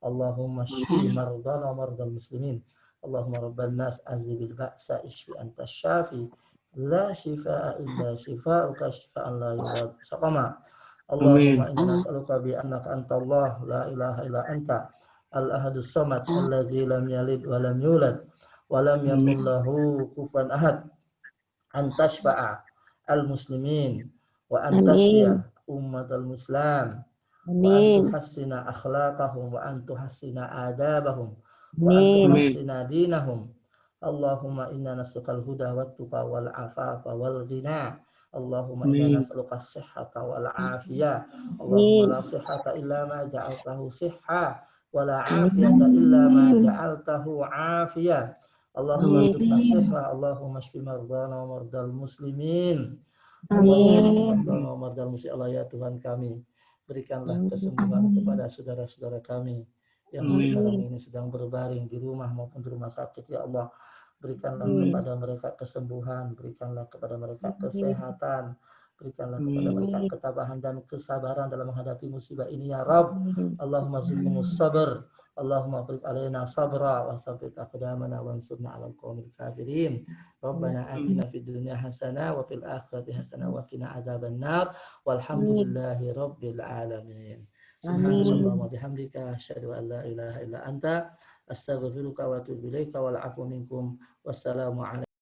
Speaker 1: Allahumma shfi mardana wa mardal muslimin. Allahumma rabban nas azibil ba'sa ishfi anta syafi. La shifaa illa shifauka shifaan la yugadiru saqama. Allahumma inna nas'aluka bi annaka anta Allah la ilaha illa anta al-ahadus samad allazi lam yalid wa lam yulad wa lam yakul lahu kufuwan ahad, an tashfa'a al-muslimin wa an tasfiya ummatal muslim wa an tuhassina akhlaqahum wa an tuhassina adabahum wa an tuhassina dinahum. Allahumma inna nas'alukal huda wat tuqa wal afafa wal ghina. Allahumma inna nas'aluka as-sihhata wal afiyah. Allahumma la sihhata illa ma ja'altahu sihha wa la afiyata illa ma ja'altahu afiyah. Allahumma rizqna sihha. Allahumma shfi mardana wa mardal muslimin. Allahumma shfi mardana wa mardal muslimin. Allah ya Tuhan kami, berikanlah kesembuhan kepada saudara-saudara kami yang sekarang ini sedang berbaring di rumah maupun di rumah sakit. Ya Allah, berikanlah kepada mereka kesembuhan, berikanlah kepada mereka kesehatan, berikanlah kepada mereka ketabahan dan kesabaran dalam menghadapi musibah ini ya Rabb. Allahumma zidhumus sabr. Allahumma afriq alaina sabra wa tsabbit aqdamana wansurna 'alal qaumil kafirin. Rabbana atina fid dunya hasanah wa fil akhirati hasanah wa qina adzabannar. Walhamdulillahi rabbil alamin. Subhanakallahumma bihamdika asyhadu an la ilaha illa anta astaghfiruka wa atubu ilaika wal afu minkum. Wassalamu alaikum